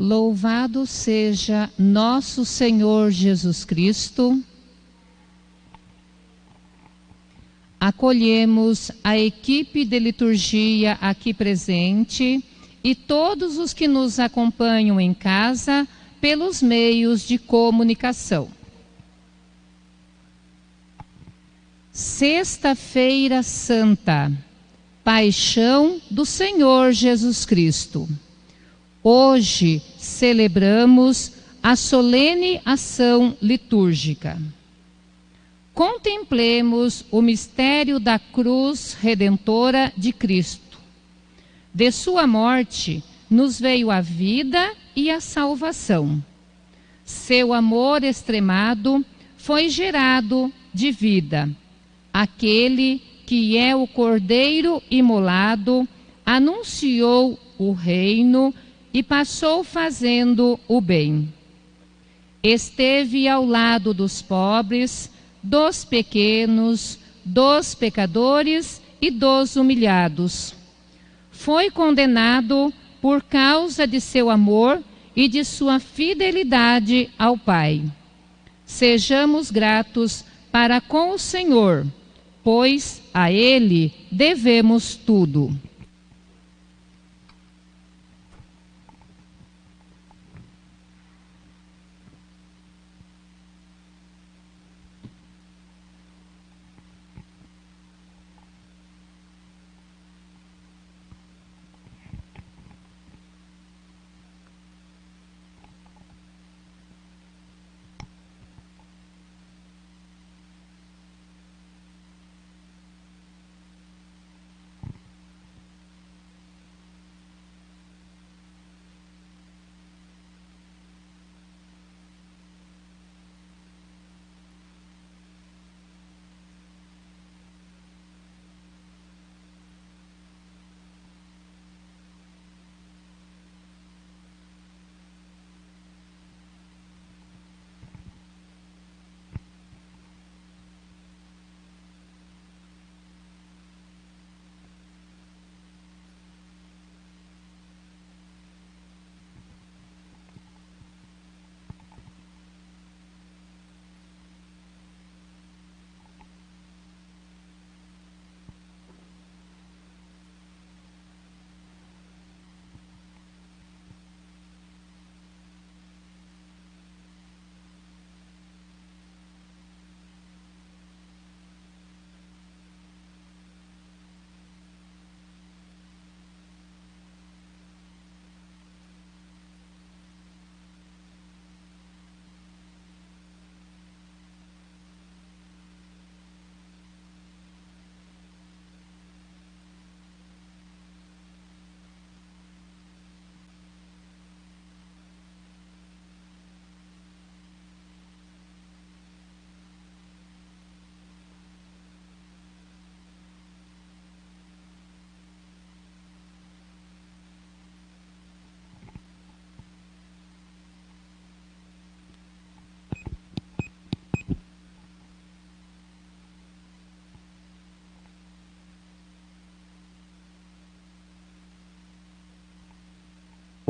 Louvado seja nosso Senhor Jesus Cristo. Acolhemos a equipe de liturgia aqui presente e todos os que nos acompanham em casa pelos meios de comunicação. Sexta-feira Santa, Paixão do Senhor Jesus Cristo. Hoje celebramos a solene ação litúrgica. Contemplemos o mistério da cruz redentora de Cristo. De sua morte nos veio a vida e a salvação. Seu amor extremado foi gerado de vida. Aquele que é o Cordeiro imolado anunciou o reino e passou fazendo o bem. Esteve ao lado dos pobres, dos pequenos, dos pecadores e dos humilhados. Foi condenado por causa de seu amor e de sua fidelidade ao Pai. Sejamos gratos para com o Senhor, pois a Ele devemos tudo.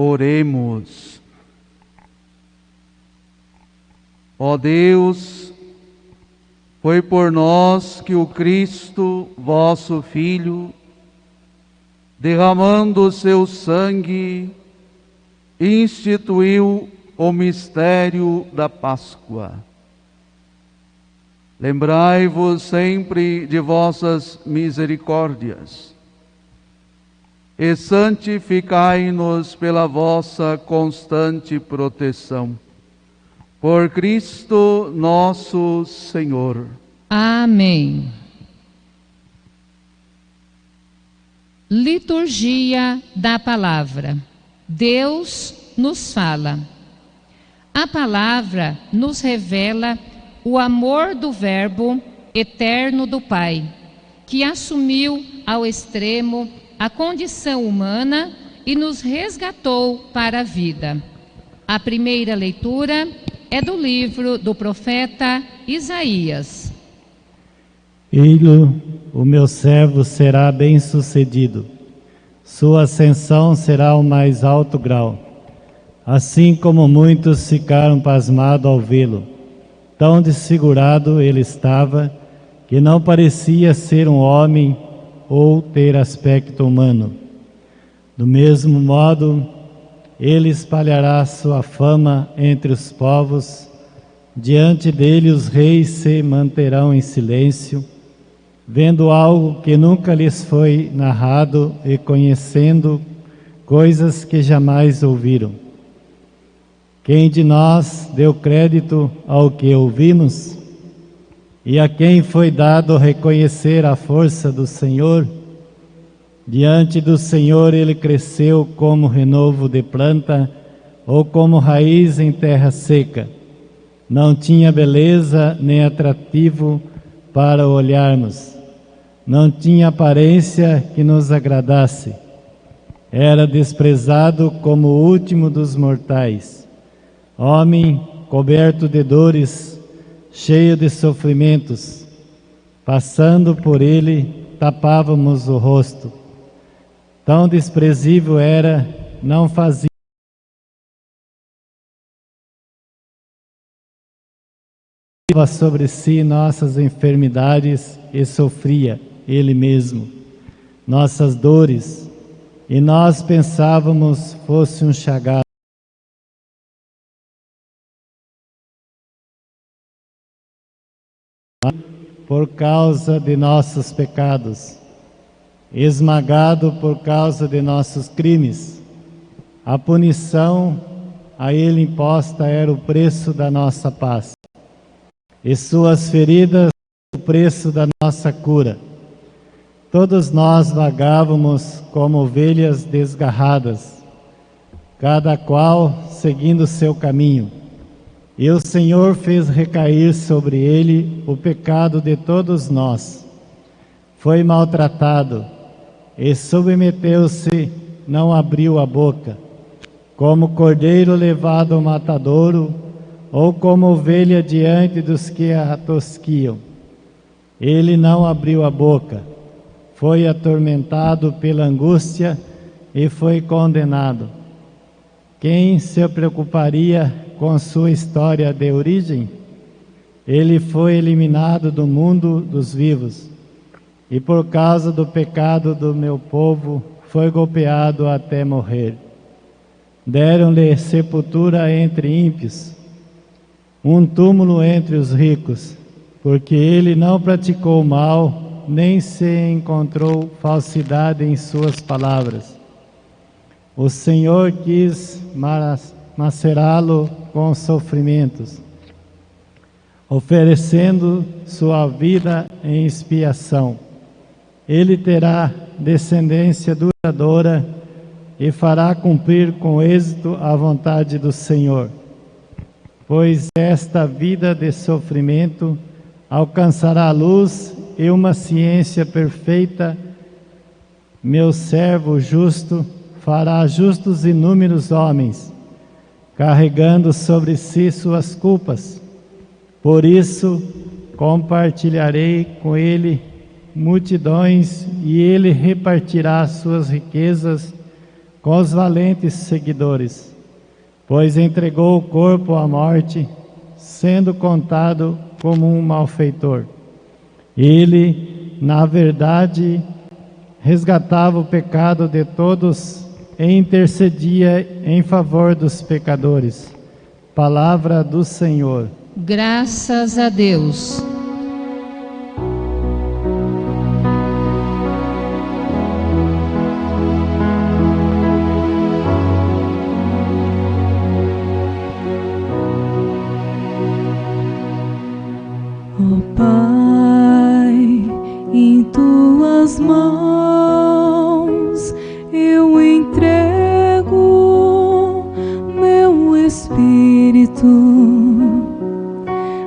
Oremos. Ó Deus, foi por nós que o Cristo, vosso Filho, derramando o seu sangue, instituiu o mistério da Páscoa. Lembrai-vos sempre de vossas misericórdias e santificai-nos pela vossa constante proteção. Por Cristo nosso Senhor. Amém. Liturgia da Palavra. Deus nos fala. A palavra nos revela o amor do Verbo eterno do Pai, que assumiu ao extremo a condição humana e nos resgatou para a vida. A primeira leitura é do livro do profeta Isaías. Ele, o meu servo, será bem-sucedido. Sua ascensão será o mais alto grau. assim como muitos ficaram pasmados ao vê-lo. Tão desfigurado ele estava, que não parecia ser um homem ou ter aspecto humano. Do mesmo modo, ele espalhará sua fama entre os povos. Diante dele os reis se manterão em silêncio, vendo algo que nunca lhes foi narrado e conhecendo coisas que jamais ouviram. Quem de nós deu crédito ao que ouvimos? E a quem foi dado reconhecer a força do Senhor? Diante do Senhor ele cresceu como renovo de planta ou como raiz em terra seca. Não tinha beleza nem atrativo para olharmos. Não tinha aparência que nos agradasse. Era desprezado como o último dos mortais. Homem coberto de dores, cheio de sofrimentos. Passando por ele, tapávamos o rosto. Tão desprezível era, não fazia sobre si nossas enfermidades e sofria ele mesmo nossas dores, e nós pensávamos fosse um chagado. Por causa de nossos pecados, esmagado por causa de nossos crimes. A punição a ele imposta era o preço da nossa paz, e suas feridas o preço da nossa cura. Todos nós vagávamos como ovelhas desgarradas, cada qual seguindo seu caminho. E o Senhor fez recair sobre ele o pecado de todos nós. Foi maltratado e submeteu-se, não abriu a boca, como cordeiro levado ao matadouro, ou como ovelha diante dos que a tosquiam. Ele não abriu a boca, foi atormentado pela angústia e foi condenado. Quem se preocuparia com sua história de origem? Ele foi eliminado do mundo dos vivos, e por causa do pecado do meu povo foi golpeado até morrer. Deram-lhe sepultura entre ímpios, um túmulo entre os ricos, porque ele não praticou mal, nem se encontrou falsidade em suas palavras. O Senhor quis macerá-lo com sofrimentos, oferecendo sua vida em expiação. Ele terá descendência duradoura e fará cumprir com êxito a vontade do Senhor. Pois esta vida de sofrimento alcançará a luz e uma ciência perfeita. Meu servo justo fará justos inúmeros homens, carregando sobre si suas culpas. Por isso compartilharei com ele multidões, e ele repartirá suas riquezas com os valentes seguidores, pois entregou o corpo à morte, sendo contado como um malfeitor. Ele, na verdade, resgatava o pecado de todos e intercedia em favor dos pecadores. Palavra do Senhor. Graças a Deus. Mãos eu entrego meu espírito,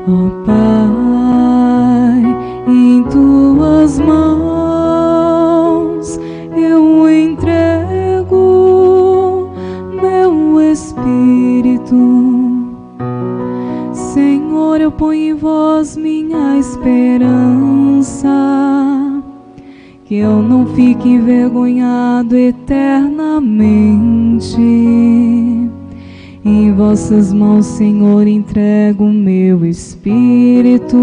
ó Pai, em tuas mãos eu entrego meu espírito. Senhor, eu ponho em vós minha esperança, que eu não fique envergonhado eternamente, Em vossas mãos, Senhor, entrego o meu espírito,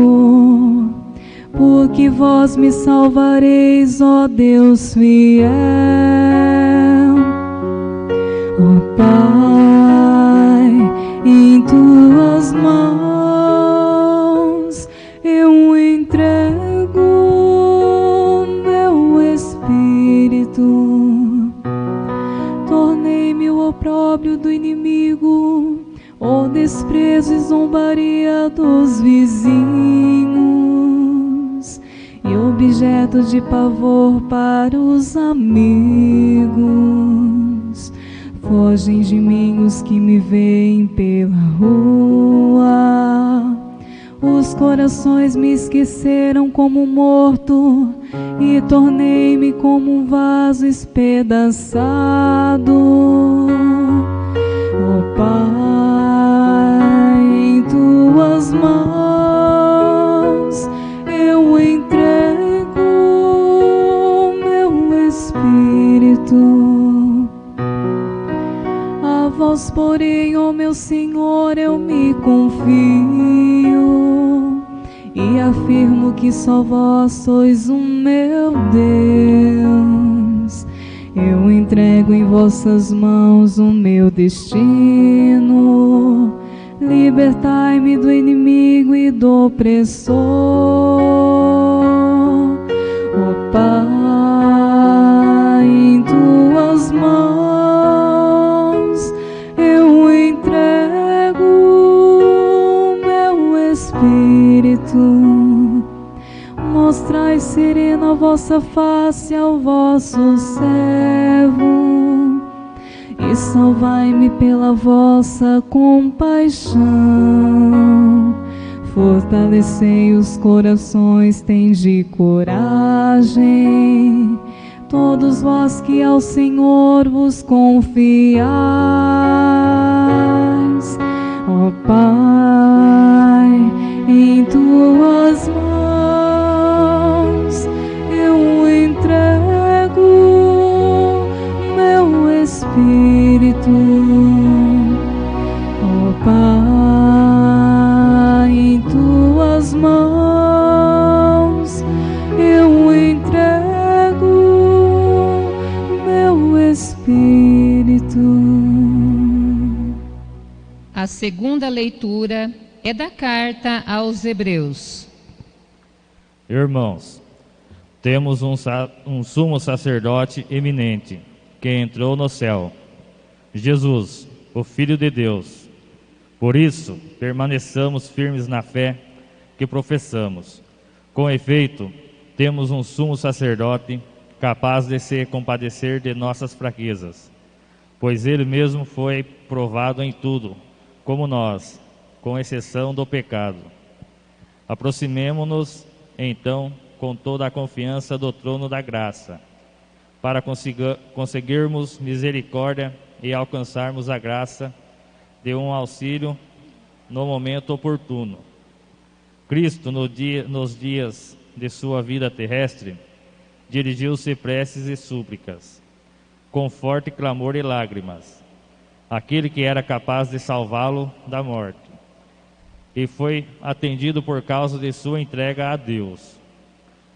porque vós me salvareis, ó Deus fiel. Ó Pai, em tuas mãos eu entrego meu espírito. Tornei-me o opróbrio do inimigo, o desprezo e zombaria dos vizinhos, e objeto de pavor para os amigos. Fogem de mim os que me veem pela rua. Os corações me esqueceram como morto, e tornei-me como um vaso espedaçado. Ó Pai, em tuas mãos eu entrego meu espírito. A vós, porém, ó meu Senhor, eu me confio, e afirmo que só vós sois o meu Deus. Eu entrego em vossas mãos o meu destino. Libertai-me do inimigo e do opressor. Ó Pai, em tuas mãos eu entrego meu espírito. Mostrai serena a vossa face ao vosso servo, e salvai-me pela vossa compaixão. Fortalecei os corações, tende coragem, todos vós que ao Senhor vos confiais. Ó Pai, em tuas mãos eu entrego meu espírito. Ó Pai, em tuas mãos eu entrego meu espírito. A segunda leitura é da carta aos Hebreus. Irmãos, temos um sumo sacerdote eminente, que entrou no céu, Jesus, o Filho de Deus. Por isso, permaneçamos firmes na fé que professamos. Com efeito, temos um sumo sacerdote capaz de se compadecer de nossas fraquezas, pois ele mesmo foi provado em tudo, como nós, com exceção do pecado. Aproximemo-nos, então, com toda a confiança do trono da graça, para conseguirmos misericórdia e alcançarmos a graça de um auxílio no momento oportuno. Cristo, nos dias de sua vida terrestre, dirigiu-se preces e súplicas, com forte clamor e lágrimas, àquele que era capaz de salvá-lo da morte, e foi atendido por causa de sua entrega a Deus.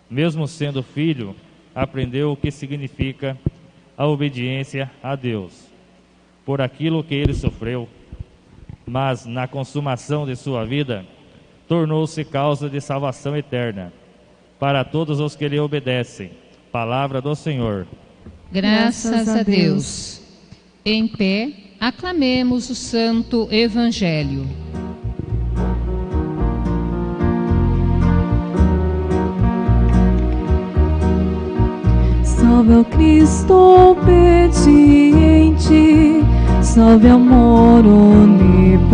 Mesmo sendo filho, aprendeu o que significa a obediência a Deus, por aquilo que ele sofreu, mas na consumação de sua vida, tornou-se causa de salvação eterna para todos os que lhe obedecem. Palavra do Senhor. Graças a Deus. Em pé, aclamemos o Santo Evangelho. Salve ao Cristo obediente, salve amor onipotente,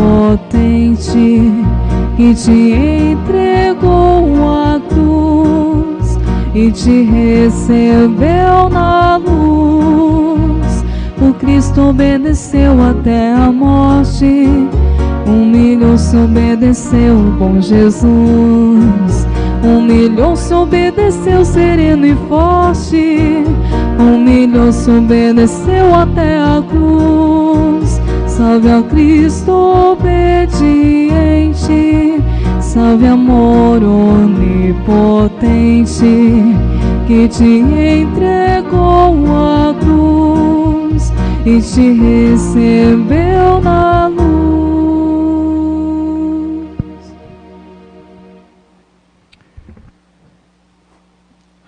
que te entregou a cruz e te recebeu na luz. O Cristo obedeceu até a morte, humilhou-se, obedeceu o bom Jesus. Humilhou-se, obedeceu sereno e forte, humilhou-se, obedeceu até a cruz. Salve a Cristo obediente, salve amor onipotente, que te entregou a cruz e te recebeu na luz.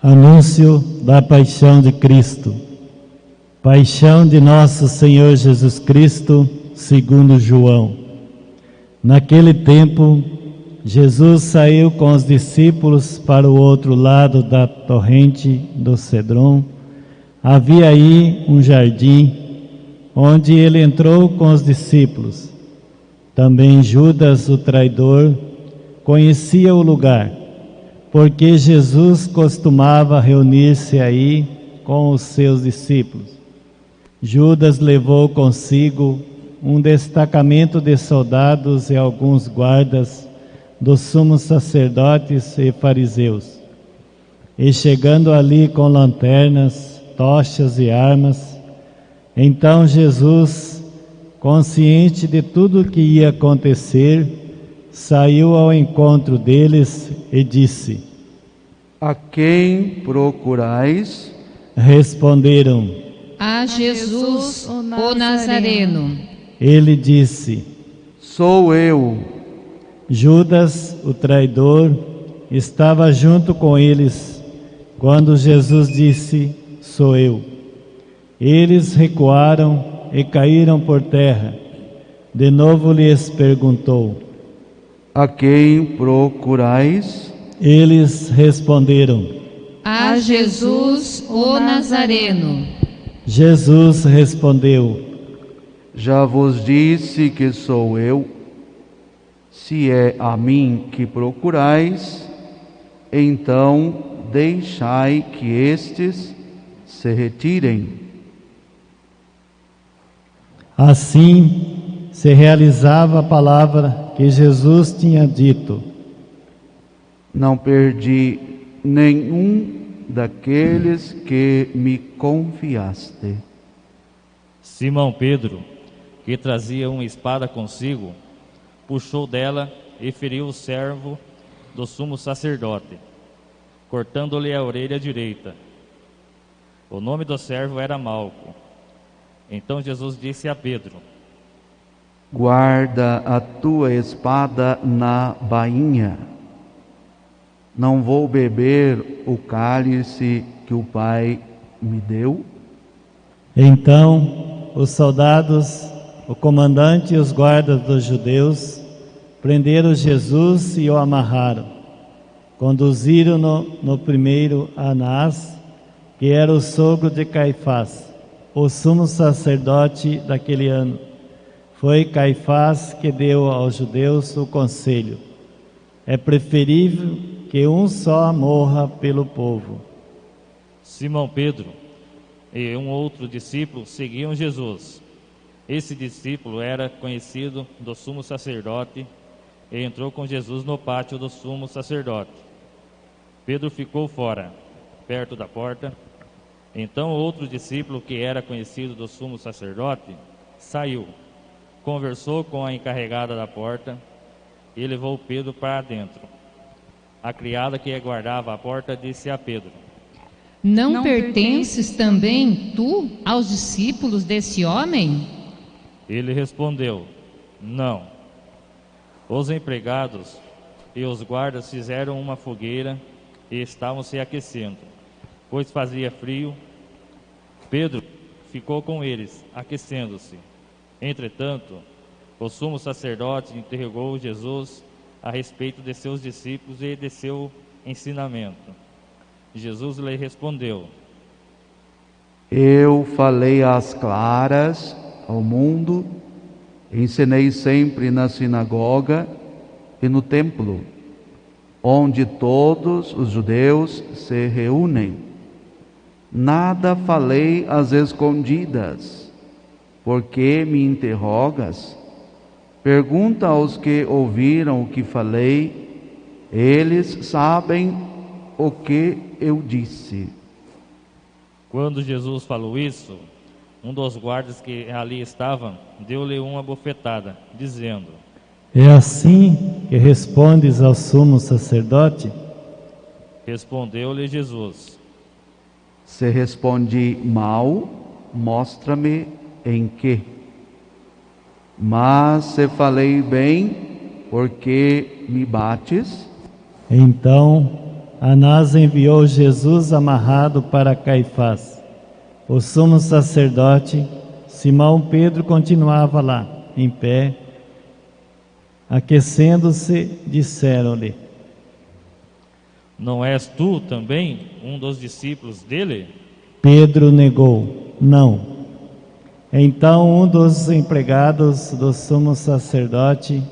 Anúncio da paixão de Cristo. Paixão de nosso Senhor Jesus Cristo, segundo João. Naquele tempo, Jesus saiu com os discípulos para o outro lado da torrente do Cedron. Havia aí um jardim, onde ele entrou com os discípulos. Também Judas, o traidor, conhecia o lugar, porque Jesus costumava reunir-se aí com os seus discípulos. Judas levou consigo um destacamento de soldados e alguns guardas dos sumos sacerdotes e fariseus. E chegando ali com lanternas, tochas e armas, então Jesus, consciente de tudo o que ia acontecer, saiu ao encontro deles e disse: A quem procurais? Responderam: A Jesus, o Nazareno. Ele disse: Sou eu. Judas, o traidor, estava junto com eles quando Jesus disse: Sou eu. Eles recuaram e caíram por terra. De novo lhes perguntou: A quem procurais? Eles responderam: A Jesus, o Nazareno. Jesus respondeu: Já vos disse que sou eu. Se é a mim que procurais, então deixai que estes se retirem. Assim se realizava a palavra que Jesus tinha dito: Não perdi nenhum daqueles que me confiaste. Simão Pedro, que trazia uma espada consigo, puxou dela e feriu o servo do sumo sacerdote, cortando-lhe a orelha direita. O nome do servo era Malco. Então Jesus disse a Pedro: Guarda a tua espada na bainha. Não vou beber o cálice que o Pai me deu? Então os soldados, o comandante e os guardas dos judeus prenderam Jesus e o amarraram. Conduziram-no no primeiro a Anás, que era o sogro de Caifás, o sumo sacerdote daquele ano. Foi Caifás que deu aos judeus o conselho: é preferível que um só morra pelo povo. Simão Pedro e um outro discípulo seguiam Jesus. Esse discípulo era conhecido do sumo sacerdote e entrou com Jesus no pátio do sumo sacerdote. Pedro ficou fora, perto da porta. Então outro discípulo, que era conhecido do sumo sacerdote, saiu, conversou com a encarregada da porta e levou Pedro para dentro. A criada que guardava a porta disse a Pedro: Não pertences também tu aos discípulos desse homem? Ele respondeu: Não. Os empregados e os guardas fizeram uma fogueira e estavam se aquecendo, pois fazia frio. Pedro ficou com eles, aquecendo-se. Entretanto, o sumo sacerdote interrogou Jesus a respeito de seus discípulos e de seu ensinamento. Jesus lhe respondeu: Eu falei às claras ao mundo, ensinei sempre na sinagoga e no templo, onde todos os judeus se reúnem. Nada falei às escondidas. Por que me interrogas? Pergunta aos que ouviram o que falei, eles sabem o que eu disse. Quando Jesus falou isso, um dos guardas que ali estavam deu-lhe uma bofetada, dizendo: É assim que respondes ao sumo sacerdote? Respondeu-lhe Jesus: Se respondi mal, mostra-me em que. Mas se falei bem, por que me bates? Então Anás enviou Jesus amarrado para Caifás. O sumo sacerdote, Simão Pedro, continuava lá, em pé. Aquecendo-se, disseram-lhe: Não és tu também um dos discípulos dele? Pedro negou: Não. Então um dos empregados do sumo sacerdote,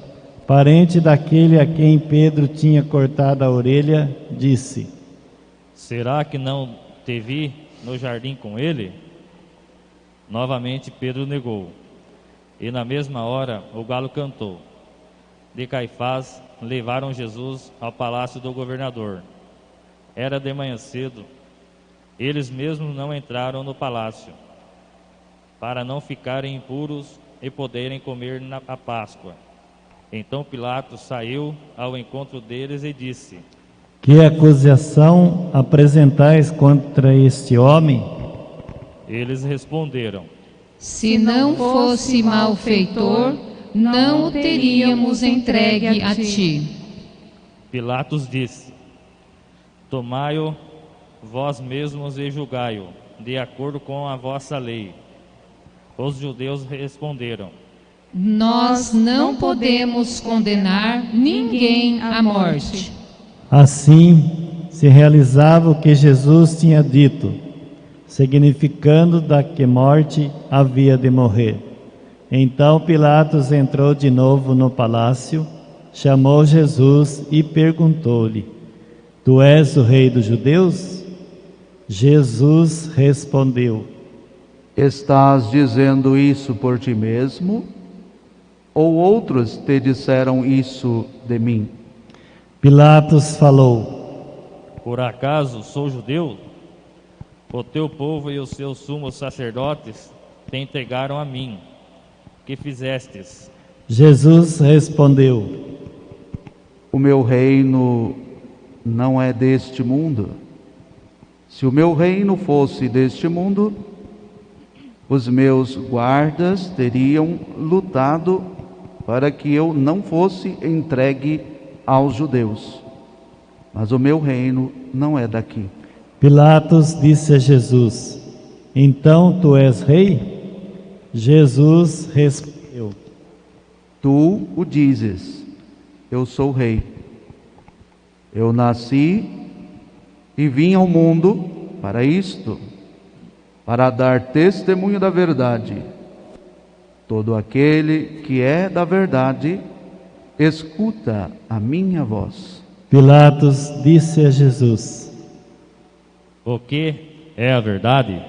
parente daquele a quem Pedro tinha cortado a orelha, disse: Será que não te vi no jardim com ele? Novamente Pedro negou. E na mesma hora o galo cantou. De Caifás levaram Jesus ao palácio do governador. Era de manhã cedo. Eles mesmos não entraram no palácio, para não ficarem impuros e poderem comer a Páscoa. Então Pilatos saiu ao encontro deles e disse: Que acusação apresentais contra este homem? Eles responderam: Se não fosse malfeitor, não o teríamos entregue a ti. Pilatos disse: Tomai-o vós mesmos e julgai-o, de acordo com a vossa lei. Os judeus responderam: Nós não podemos condenar ninguém à morte. Assim se realizava o que Jesus tinha dito, significando da que morte havia de morrer. Então Pilatos entrou de novo no palácio, chamou Jesus e perguntou-lhe: Tu és o rei dos judeus? Jesus respondeu: Estás dizendo isso por ti mesmo? Ou outros te disseram isso de mim? Pilatos falou: Por acaso sou judeu? O teu povo e os seus sumos sacerdotes te entregaram a mim. Que fizestes? Jesus respondeu: O meu reino não é deste mundo. Se o meu reino fosse deste mundo, os meus guardas teriam lutado para que eu não fosse entregue aos judeus. Mas o meu reino não é daqui. Pilatos disse a Jesus: Então tu és rei? Jesus respondeu: Tu o dizes, eu sou rei. Eu nasci e vim ao mundo para isto, para dar testemunho da verdade. Todo aquele que é da verdade, escuta a minha voz. Pilatos disse a Jesus: O que é a verdade?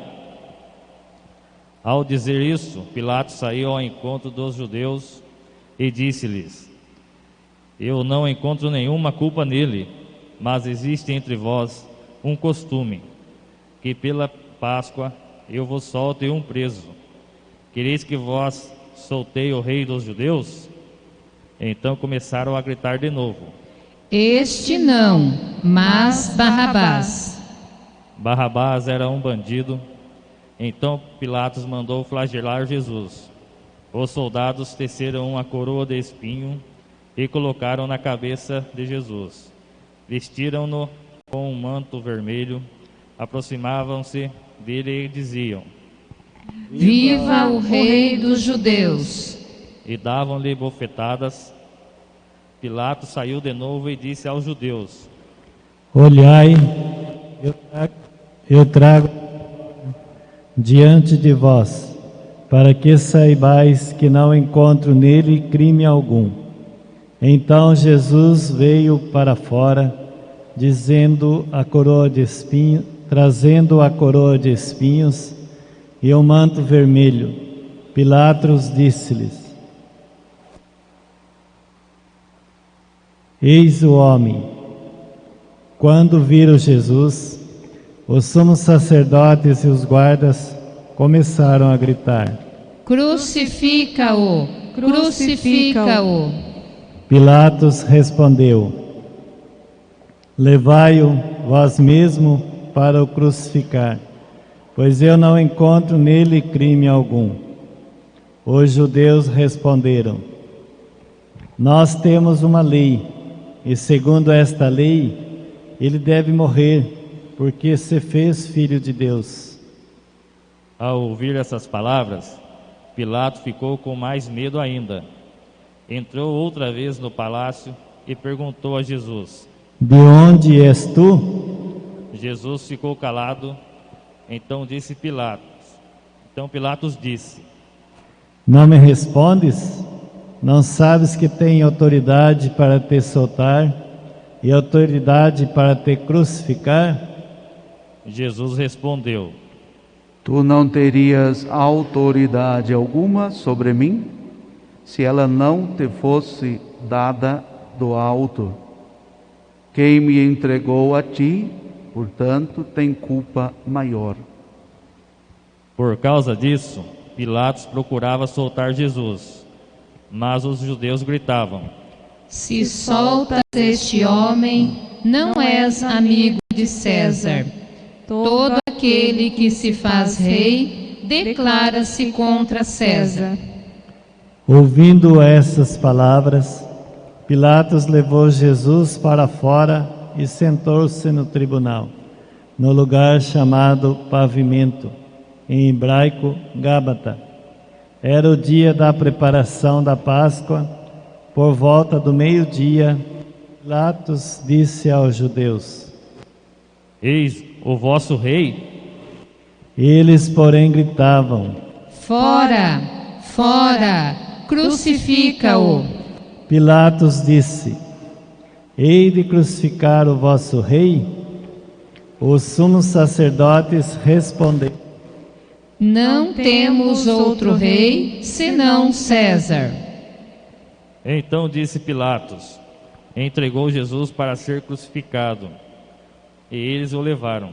Ao dizer isso, Pilatos saiu ao encontro dos judeus e disse-lhes: Eu não encontro nenhuma culpa nele, mas existe entre vós um costume, que pela Páscoa eu vos solte um preso. Quereis que vós soltei o rei dos judeus? Então começaram a gritar de novo: Este não, mas Barrabás. Barrabás era um bandido. Então Pilatos mandou flagelar Jesus. Os soldados teceram uma coroa de espinho e colocaram na cabeça de Jesus. Vestiram-no com um manto vermelho, aproximavam-se dele e diziam: Viva o rei dos judeus! E davam-lhe bofetadas. Pilatos saiu de novo e disse aos judeus: Olhai, eu trago diante de vós, para que saibais que não encontro nele crime algum. Então Jesus veio para fora, trazendo a coroa de espinhos e o manto vermelho. Pilatos disse-lhes: Eis o homem. Quando viram Jesus, os sumos sacerdotes e os guardas começaram a gritar: Crucifica-o! Crucifica-o! Pilatos respondeu: Levai-o vós mesmo para o crucificar, pois eu não encontro nele crime algum. Os judeus responderam: Nós temos uma lei, e segundo esta lei, ele deve morrer, porque se fez filho de Deus. Ao ouvir essas palavras, Pilatos ficou com mais medo ainda. Entrou outra vez no palácio e perguntou a Jesus: De onde és tu? Jesus ficou calado. Então Pilatos disse: Não me respondes? Não sabes que tenho autoridade para te soltar e autoridade para te crucificar? Jesus respondeu: Tu não terias autoridade alguma sobre mim, se ela não te fosse dada do alto. Quem me entregou a ti, portanto, tem culpa maior. Por causa disso, Pilatos procurava soltar Jesus, mas os judeus gritavam: Se soltas este homem, não és amigo de César. Todo aquele que se faz rei declara-se contra César. Ouvindo essas palavras, Pilatos levou Jesus para fora e sentou-se no tribunal, no lugar chamado Pavimento, em hebraico Gábata. Era o dia da preparação da Páscoa. Por volta do meio-dia, Pilatos disse aos judeus: Eis o vosso rei. Eles, porém, gritavam: Fora! Fora! Crucifica-o! Pilatos disse: Hei de crucificar o vosso rei? Os sumos sacerdotes responderam: Não temos outro rei senão César. Então disse Pilatos: Entregou Jesus para ser crucificado. E eles o levaram.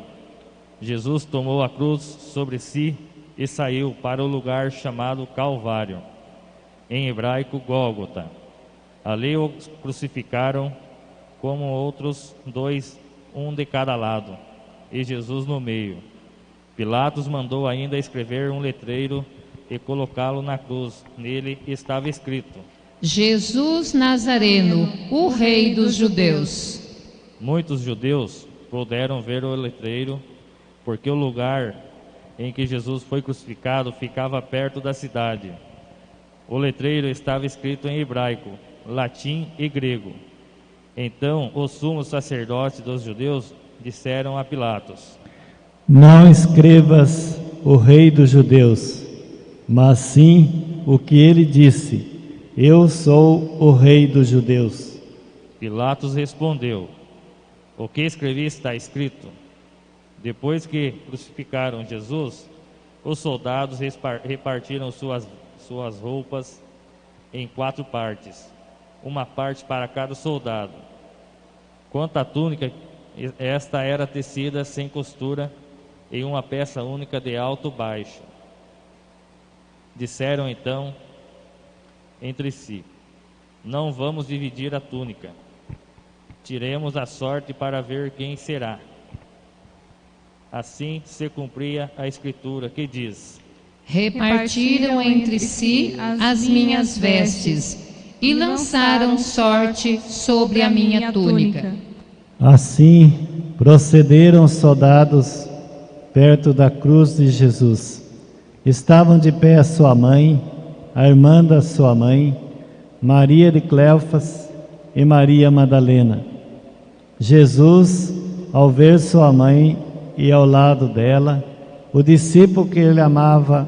Jesus tomou a cruz sobre si e saiu para o lugar chamado Calvário, em hebraico Gólgota. Ali o crucificaram como outros dois, um de cada lado, e Jesus no meio. Pilatos mandou ainda escrever um letreiro e colocá-lo na cruz. Nele estava escrito: Jesus Nazareno, o Rei dos Judeus. Muitos judeus puderam ver o letreiro, porque o lugar em que Jesus foi crucificado ficava perto da cidade. O letreiro estava escrito em hebraico, latim e grego. Então os sumos sacerdotes dos judeus disseram a Pilatos: Não escrevas o Rei dos Judeus, mas sim o que ele disse: Eu sou o Rei dos Judeus. Pilatos respondeu: O que escrevi está escrito. Depois que crucificaram Jesus, os soldados repartiram suas roupas em 4 partes, uma parte para cada soldado. Quanto à túnica, esta era tecida sem costura, em uma peça única de alto baixo. Disseram então entre si: Não vamos dividir a túnica. Tiremos a sorte para ver quem será. Assim se cumpria a escritura que diz: Repartiram entre si as minhas vestes e lançaram sorte sobre a minha túnica. Assim procederam os soldados perto da cruz de Jesus. Estavam de pé a sua mãe, a irmã da sua mãe, Maria de Cleofas e Maria Madalena. Jesus, ao ver sua mãe e ao lado dela o discípulo que ele amava,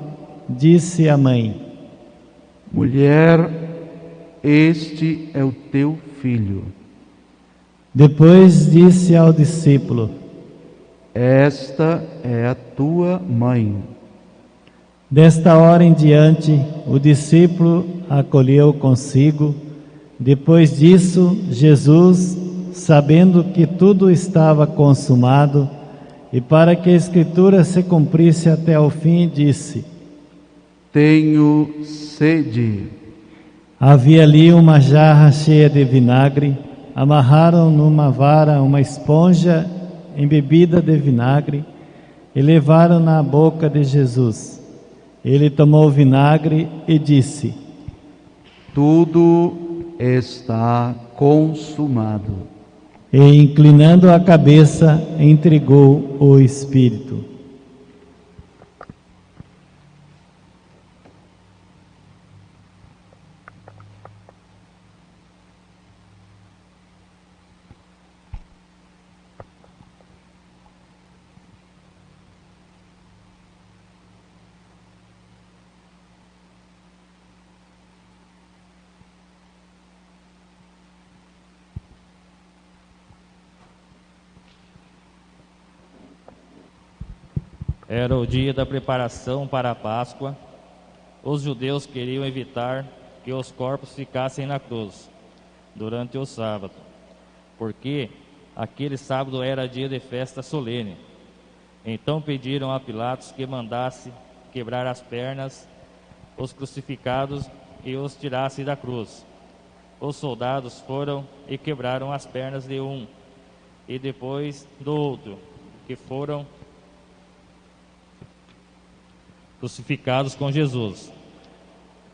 disse à mãe: Mulher, este é o teu filho. Depois disse ao discípulo: Esta é a tua mãe. Desta hora em diante, o discípulo a acolheu consigo. Depois disso, Jesus, sabendo que tudo estava consumado, E para que a Escritura se cumprisse até o fim, disse: tenho sede. Havia ali uma jarra cheia de vinagre, amarraram numa vara uma esponja embebida de vinagre e levaram-na à boca de Jesus. Ele tomou o vinagre e disse: tudo está consumado. E, inclinando a cabeça, entregou o Espírito. Era o dia da preparação para a Páscoa. Os judeus queriam evitar que os corpos ficassem na cruz durante o sábado, porque aquele sábado era dia de festa solene. Então pediram a Pilatos que mandasse quebrar as pernas os crucificados e os tirasse da cruz. Os soldados foram e quebraram as pernas de um e depois do outro, que foram crucificados com Jesus.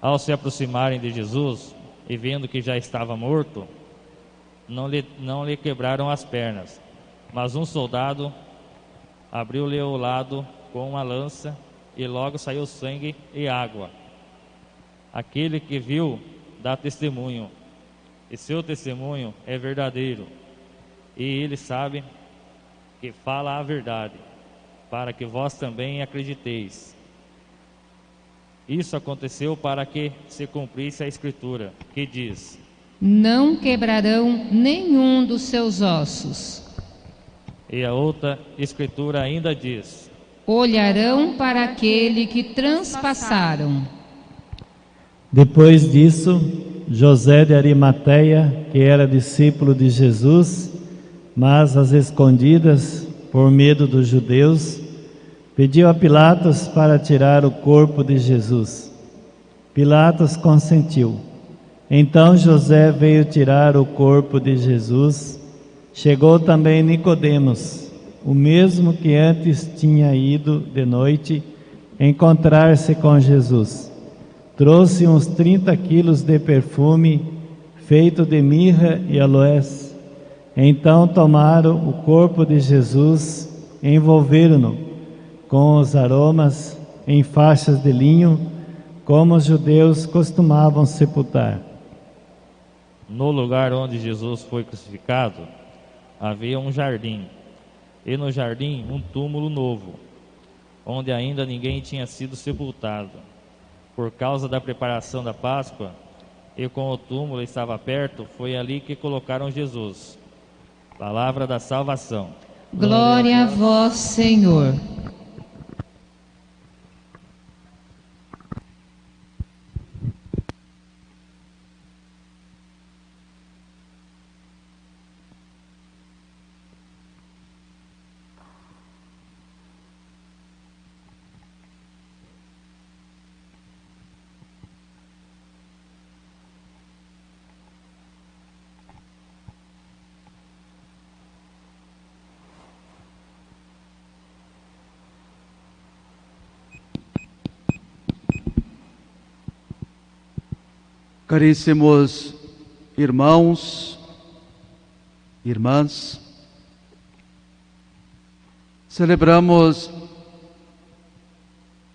Ao se aproximarem de Jesus e vendo que já estava morto, não lhe quebraram as pernas, mas um soldado abriu-lhe o lado com uma lança e logo saiu sangue e água. Aquele que viu dá testemunho, e seu testemunho é verdadeiro, e ele sabe que fala a verdade, para que vós também acrediteis. Isso aconteceu para que se cumprisse a Escritura, que diz: não quebrarão nenhum dos seus ossos. E a outra Escritura ainda diz: olharão para aquele que transpassaram. Depois disso, José de Arimateia, que era discípulo de Jesus, mas às escondidas, por medo dos judeus, pediu a Pilatos para tirar o corpo de Jesus. Pilatos consentiu. Então José veio tirar o corpo de Jesus. Chegou também Nicodemos, o mesmo que antes tinha ido de noite encontrar-se com Jesus. Trouxe uns 30 quilos de perfume feito de mirra e aloés. Então tomaram o corpo de Jesus, envolveram-no com os aromas em faixas de linho, como os judeus costumavam sepultar. No lugar onde Jesus foi crucificado, havia um jardim, e no jardim um túmulo novo, onde ainda ninguém tinha sido sepultado. Por causa da preparação da Páscoa, e com o túmulo estava perto, foi ali que colocaram Jesus. Palavra da salvação. Glória a vós, Senhor. Caríssimos irmãos, irmãs, celebramos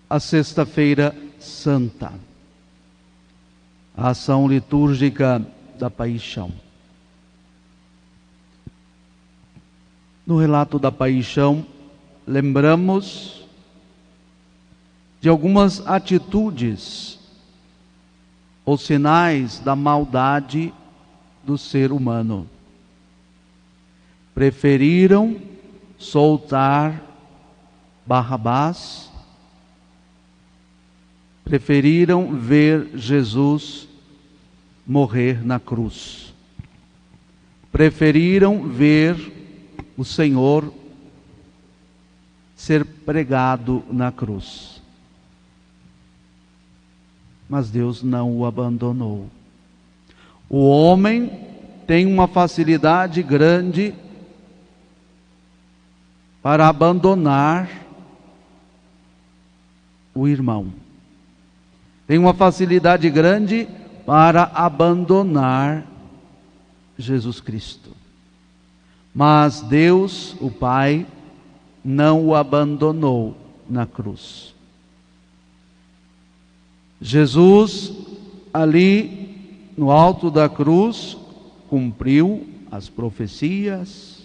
a Sexta-feira Santa, a ação litúrgica da Paixão. No relato da Paixão, lembramos de algumas atitudes ou sinais da maldade do ser humano. Preferiram soltar Barrabás, preferiram ver Jesus morrer na cruz, preferiram ver o Senhor ser pregado na cruz. Mas Deus não o abandonou. O homem tem uma facilidade grande para abandonar o irmão. Tem uma facilidade grande para abandonar Jesus Cristo. Mas Deus, o Pai, não o abandonou na cruz. Jesus, ali no alto da cruz, cumpriu as profecias.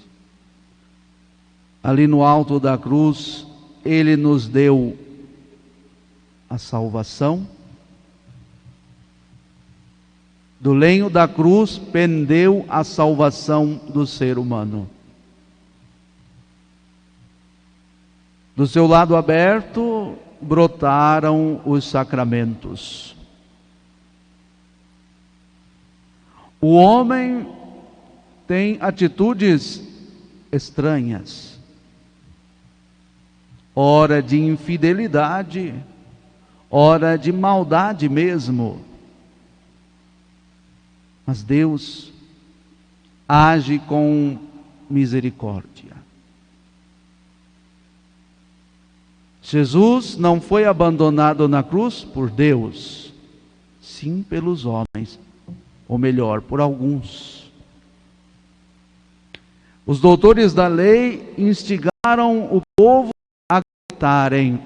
Ali no alto da cruz, Ele nos deu a salvação. Do lenho da cruz pendeu a salvação do ser humano. Do seu lado aberto brotaram os sacramentos. O homem tem atitudes estranhas, ora de infidelidade, ora de maldade mesmo. Mas Deus age com misericórdia. Jesus não foi abandonado na cruz por Deus, sim pelos homens, ou melhor, por alguns. Os doutores da lei instigaram o povo a gritarem: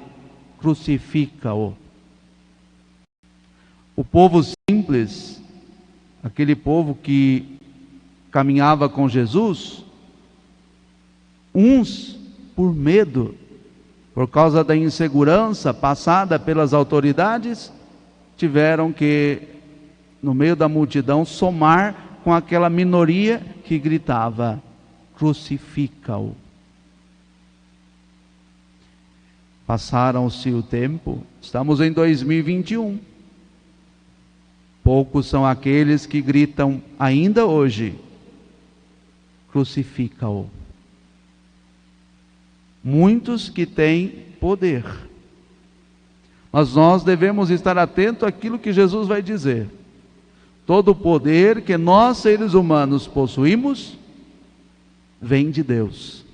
crucifica-o. O povo simples, aquele povo que caminhava com Jesus, uns por medo, por causa da insegurança passada pelas autoridades, tiveram que, no meio da multidão, somar com aquela minoria que gritava: crucifica-o. Passaram-se o tempo, estamos em 2021. Poucos são aqueles que gritam ainda hoje: crucifica-o. Muitos que têm poder. Mas nós devemos estar atentos àquilo que Jesus vai dizer. Todo o poder que nós, seres humanos, possuímos, vem de Deus.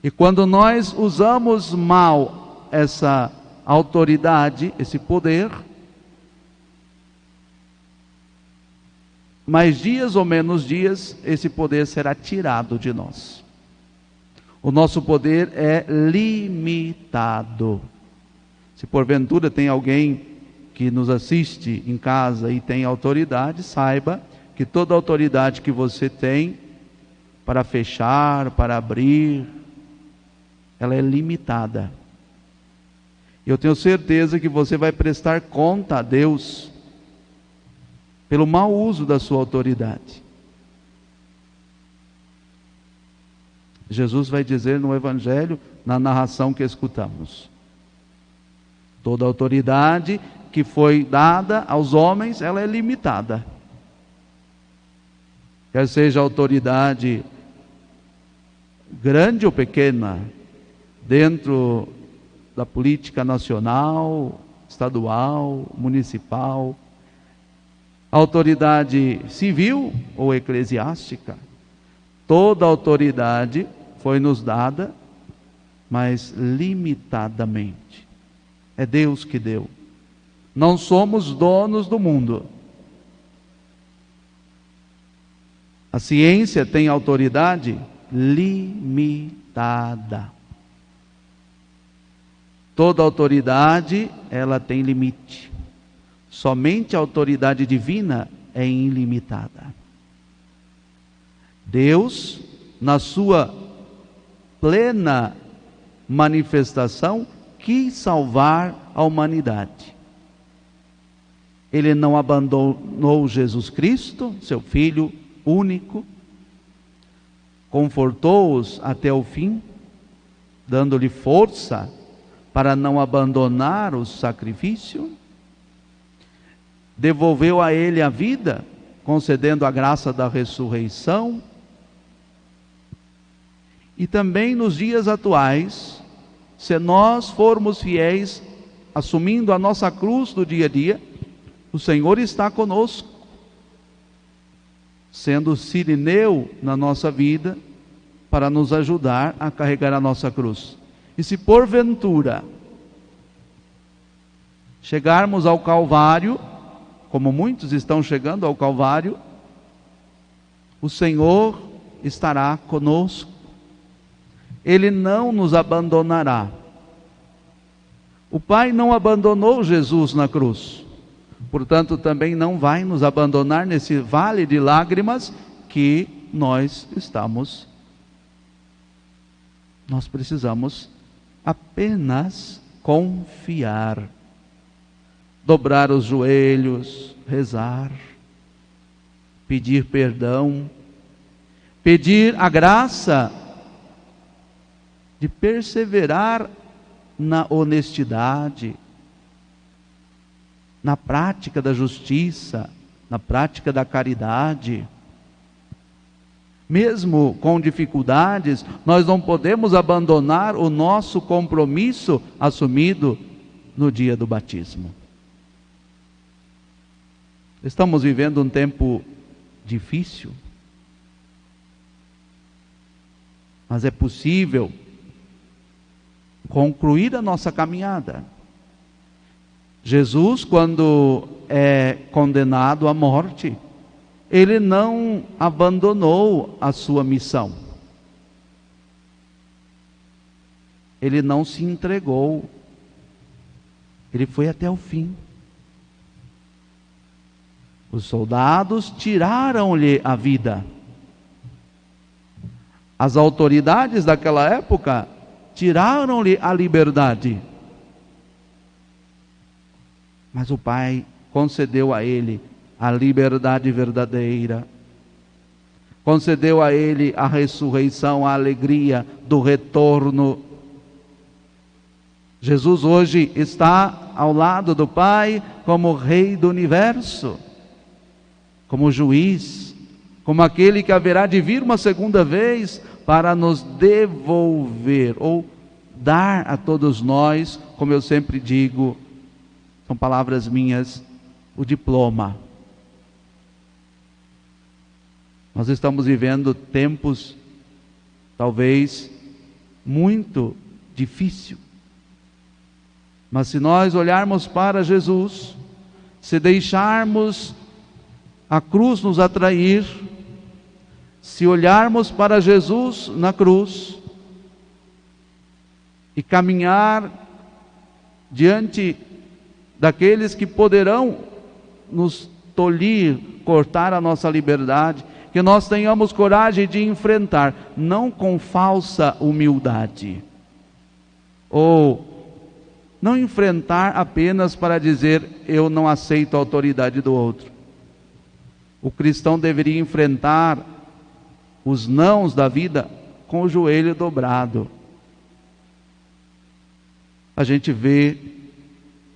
E quando nós usamos mal essa autoridade, esse poder, mais dias ou menos dias, esse poder será tirado de nós. O nosso poder é limitado. Se porventura tem alguém que nos assiste em casa e tem autoridade, saiba que toda autoridade que você tem para fechar, para abrir, ela é limitada. Eu tenho certeza que você vai prestar conta a Deus pelo mau uso da sua autoridade. Jesus vai dizer no Evangelho, na narração que escutamos: toda autoridade que foi dada aos homens, ela é limitada. Quer seja autoridade grande ou pequena, dentro da política nacional, estadual, municipal, autoridade civil ou eclesiástica, toda autoridade foi nos dada, mas limitadamente. É Deus que deu. Não somos donos do mundo. A ciência tem autoridade limitada. Toda autoridade, ela tem limite. Somente a autoridade divina é ilimitada. Deus, na sua plena manifestação, quis salvar a humanidade. Ele não abandonou Jesus Cristo, seu Filho único, confortou-os até o fim, dando-lhe força para não abandonar o sacrifício, devolveu a ele a vida, concedendo a graça da ressurreição. E também nos dias atuais, Se nós formos fiéis, assumindo a nossa cruz do dia a dia, o Senhor está conosco, sendo Cirineu na nossa vida, para nos ajudar a carregar a nossa cruz. E se porventura chegarmos ao Calvário, como muitos estão chegando ao Calvário, o Senhor estará conosco. Ele não nos abandonará. O Pai não abandonou Jesus na cruz, portanto também não vai nos abandonar nesse vale de lágrimas que nós estamos. Nós precisamos apenas confiar, dobrar os joelhos, rezar, pedir perdão, pedir a graça de perseverar na honestidade, na prática da justiça, na prática da caridade. Mesmo com dificuldades, nós não podemos abandonar o nosso compromisso assumido no dia do batismo. Estamos vivendo um tempo difícil, mas é possível concluir a nossa caminhada. Jesus, quando é condenado à morte, ele não abandonou a sua missão. Ele não se entregou. Ele foi até o fim. Os soldados tiraram-lhe a vida. As autoridades daquela época tiraram-lhe a liberdade. Mas o Pai concedeu a ele a liberdade verdadeira, concedeu a ele a ressurreição, a alegria do retorno. Jesus hoje está ao lado do Pai como Rei do Universo, como juiz, como aquele que haverá de vir uma segunda vez para nos devolver ou dar a todos nós, como eu sempre digo, são palavras minhas, o diploma. Nós estamos vivendo tempos talvez muito difíceis. Mas se nós olharmos para Jesus, se deixarmos a cruz nos atrair, se olharmos para Jesus na cruz e caminhar diante daqueles que poderão nos tolir, cortar a nossa liberdade, que nós tenhamos coragem de enfrentar, não com falsa humildade, ou não enfrentar apenas para dizer eu não aceito a autoridade do outro. O cristão deveria enfrentar os nãos da vida com o joelho dobrado. A gente vê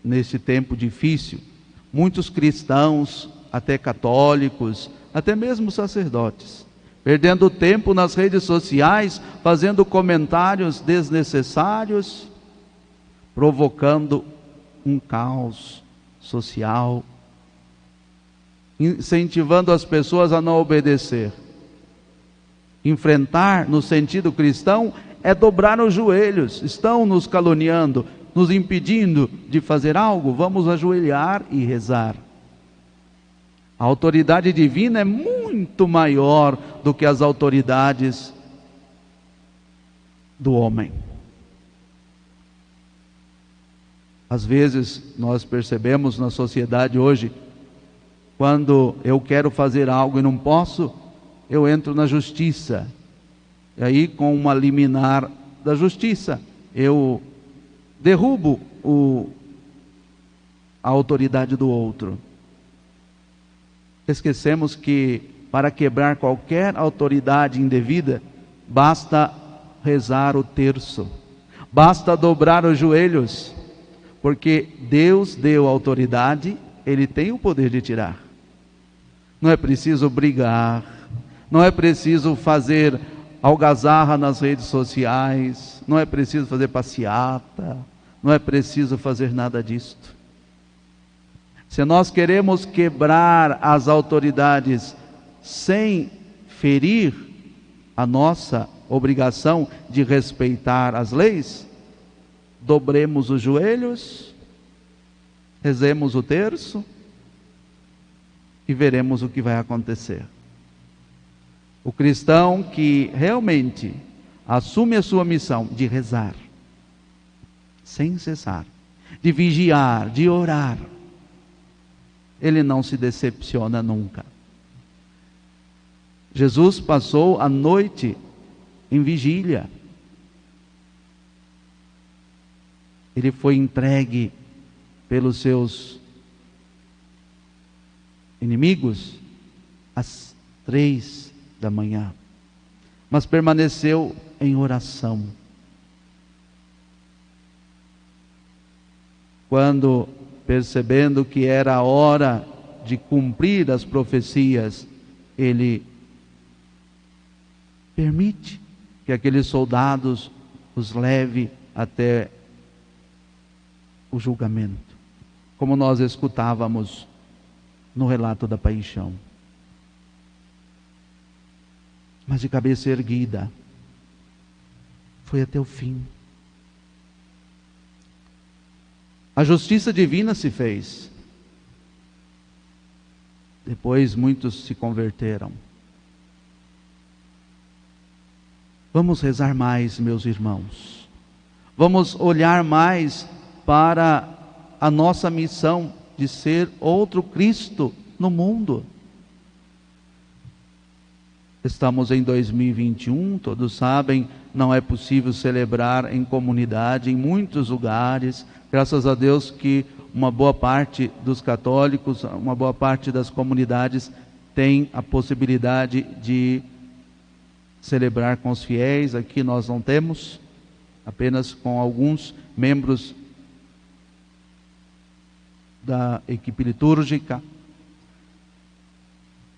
nesse tempo difícil muitos cristãos, até católicos, até mesmo sacerdotes, perdendo tempo nas redes sociais, fazendo comentários desnecessários, provocando um caos social, incentivando as pessoas a não obedecer. Enfrentar no sentido cristão é dobrar os joelhos. Estão nos caluniando, nos impedindo de fazer algo, vamos ajoelhar e rezar. A autoridade divina é muito maior do que as autoridades do homem. Às vezes nós percebemos na sociedade hoje, quando eu quero fazer algo e não posso, eu entro na justiça. E aí, com uma liminar da justiça, eu derrubo a autoridade do outro. Esquecemos que para quebrar qualquer autoridade indevida, basta rezar o terço, basta dobrar os joelhos, porque Deus deu autoridade, Ele tem o poder de tirar. Não é preciso brigar, não é preciso fazer algazarra nas redes sociais, não é preciso fazer passeata, não é preciso fazer nada disto. Se nós queremos quebrar as autoridades sem ferir a nossa obrigação de respeitar as leis, dobremos os joelhos, rezemos o terço e veremos o que vai acontecer. O cristão que realmente assume a sua missão de rezar, sem cessar, de vigiar, de orar, ele não se decepciona nunca. Jesus passou a noite em vigília. Ele foi entregue pelos seus inimigos às 3 da manhã, mas permaneceu em oração. Quando, percebendo que era a hora de cumprir as profecias, ele permite que aqueles soldados os leve até o julgamento, como nós escutávamos no relato da paixão. Mas de cabeça erguida, foi até o fim. A justiça divina se fez. Depois muitos se converteram. Vamos rezar mais, meus irmãos. Vamos olhar mais para a nossa missão de ser outro Cristo no mundo. Estamos em 2021, todos sabem, não é possível celebrar em comunidade em muitos lugares. Graças a Deus que uma boa parte dos católicos, uma boa parte das comunidades tem a possibilidade de celebrar com os fiéis. Aqui nós não temos, apenas com alguns membros da equipe litúrgica.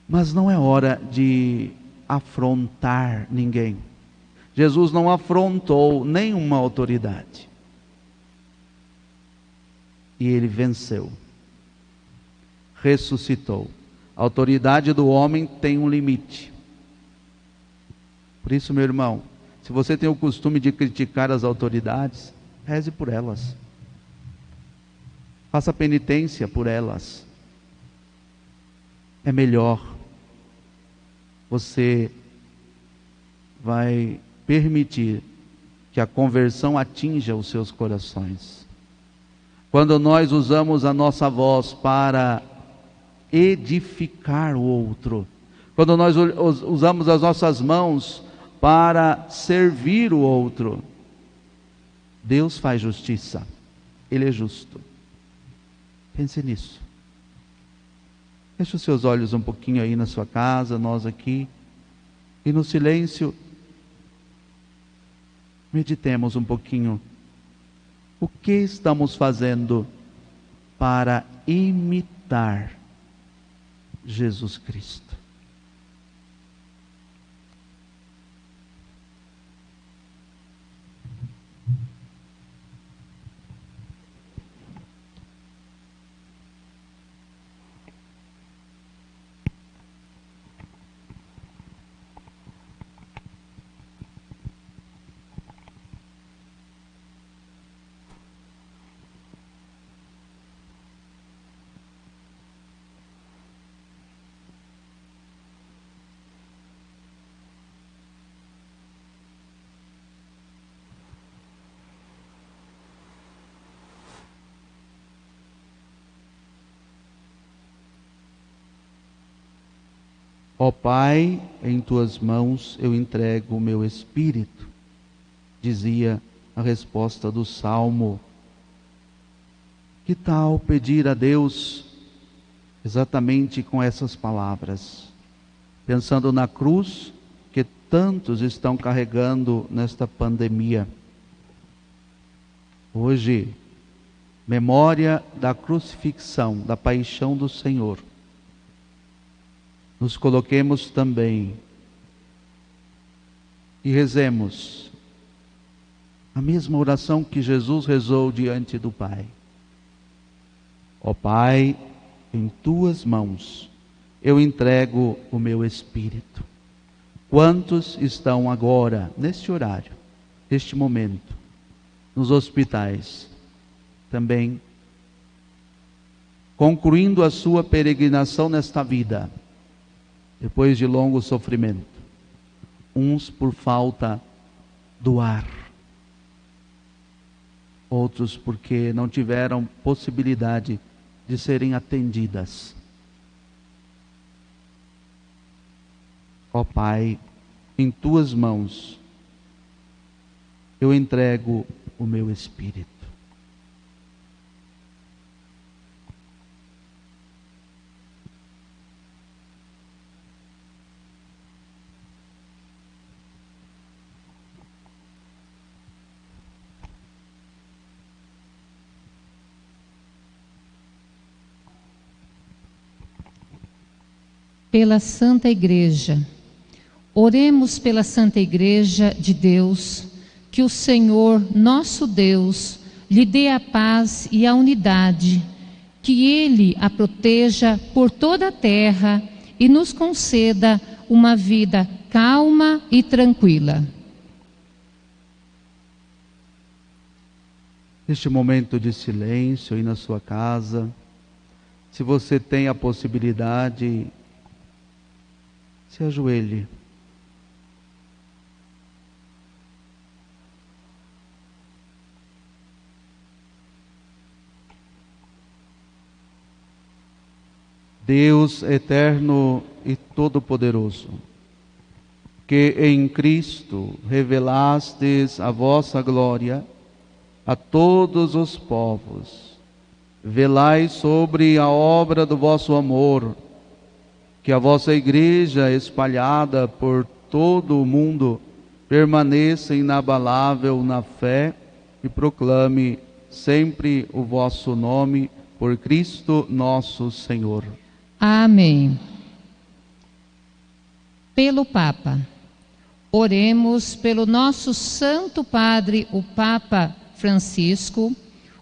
Mas não é hora de afrontar ninguém. Jesus não afrontou nenhuma autoridade. E ele venceu. Ressuscitou. A autoridade do homem tem um limite. Por isso, meu irmão, se você tem o costume de criticar as autoridades, reze por elas. Faça penitência por elas. É melhor. Você vai permitir que a conversão atinja os seus corações. Quando nós usamos a nossa voz para edificar o outro, quando nós usamos as nossas mãos para servir o outro, Deus faz justiça. Ele é justo. Pense nisso. Feche os seus olhos um pouquinho aí na sua casa, nós aqui, e no silêncio, meditemos um pouquinho. O que estamos fazendo para imitar Jesus Cristo? Ó Pai, em tuas mãos eu entrego o meu espírito, dizia a resposta do Salmo. Que tal pedir a Deus exatamente com essas palavras, pensando na cruz que tantos estão carregando nesta pandemia? Hoje, memória da crucifixão, da paixão do Senhor. Nos coloquemos também e rezemos a mesma oração que Jesus rezou diante do Pai. Ó Pai, em tuas mãos eu entrego o meu espírito. Quantos estão agora, neste horário, neste momento, nos hospitais, também concluindo a sua peregrinação nesta vida, depois de longo sofrimento, uns por falta do ar, outros porque não tiveram possibilidade de serem atendidas. Ó Pai, em tuas mãos eu entrego o meu espírito. Pela Santa Igreja. Oremos pela Santa Igreja de Deus, que o Senhor, nosso Deus, lhe dê a paz e a unidade, que Ele a proteja por toda a terra e nos conceda uma vida calma e tranquila. Neste momento de silêncio aí na sua casa, se você tem a possibilidade, se ajoelhe. Deus eterno e todo-poderoso, que em Cristo revelastes a vossa glória a todos os povos, velai sobre a obra do vosso amor, que a vossa Igreja espalhada por todo o mundo permaneça inabalável na fé e proclame sempre o vosso nome, por Cristo nosso Senhor. Amém. Pelo Papa. Oremos pelo nosso Santo Padre, o Papa Francisco,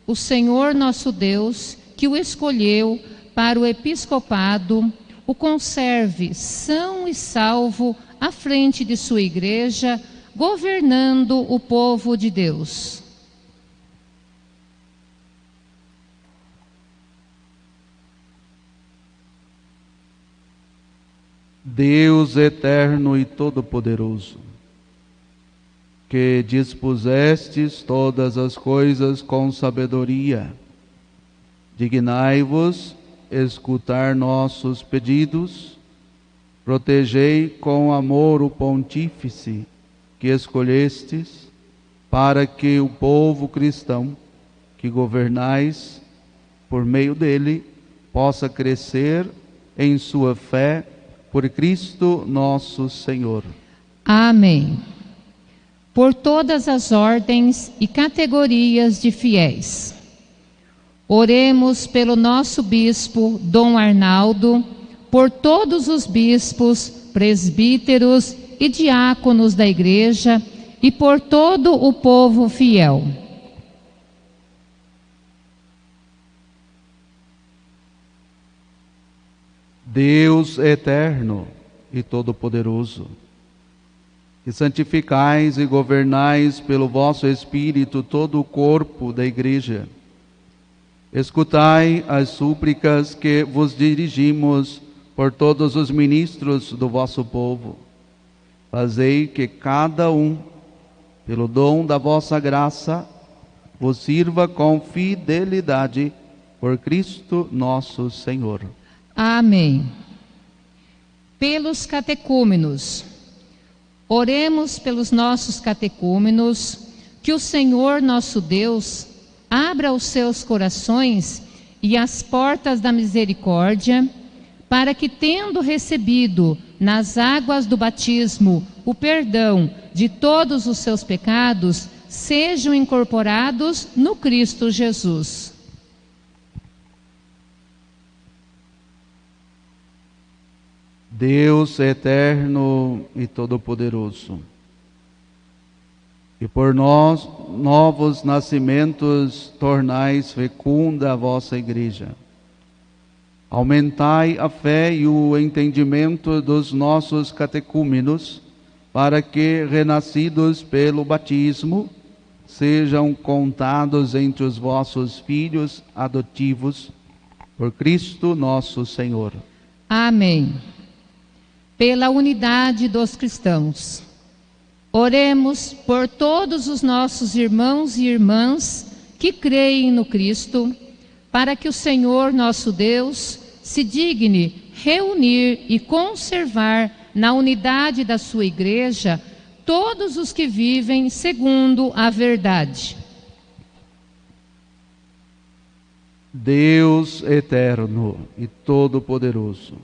o Senhor nosso Deus, que o escolheu para o episcopado, o conserve são e salvo à frente de sua Igreja, governando o povo de Deus. Deus eterno e todo-poderoso, que dispusestes todas as coisas com sabedoria, dignai-vos escutar nossos pedidos, protegei com amor o pontífice que escolhestes, para que o povo cristão que governais, por meio dele, possa crescer em sua fé, por Cristo nosso Senhor. Amém. Por todas as ordens e categorias de fiéis. Oremos pelo nosso bispo, Dom Arnaldo, por todos os bispos, presbíteros e diáconos da Igreja e por todo o povo fiel. Deus eterno e todo-poderoso, que santificais e governais pelo vosso Espírito todo o corpo da Igreja, escutai as súplicas que vos dirigimos por todos os ministros do vosso povo. Fazei que cada um, pelo dom da vossa graça, vos sirva com fidelidade por Cristo nosso Senhor. Amém. Pelos catecúmenos. Oremos pelos nossos catecúmenos, que o Senhor nosso Deus abra os seus corações e as portas da misericórdia, para que, tendo recebido nas águas do batismo o perdão de todos os seus pecados, sejam incorporados no Cristo Jesus. Deus eterno e todo-poderoso, e por nós novos nascimentos tornais fecunda a vossa Igreja. Aumentai a fé e o entendimento dos nossos catecúmenos, para que, renascidos pelo batismo, sejam contados entre os vossos filhos adotivos, por Cristo nosso Senhor. Amém. Pela unidade dos cristãos, oremos por todos os nossos irmãos e irmãs que creem no Cristo, para que o Senhor nosso Deus se digne reunir e conservar na unidade da sua Igreja todos os que vivem segundo a verdade. Deus eterno e todo-poderoso,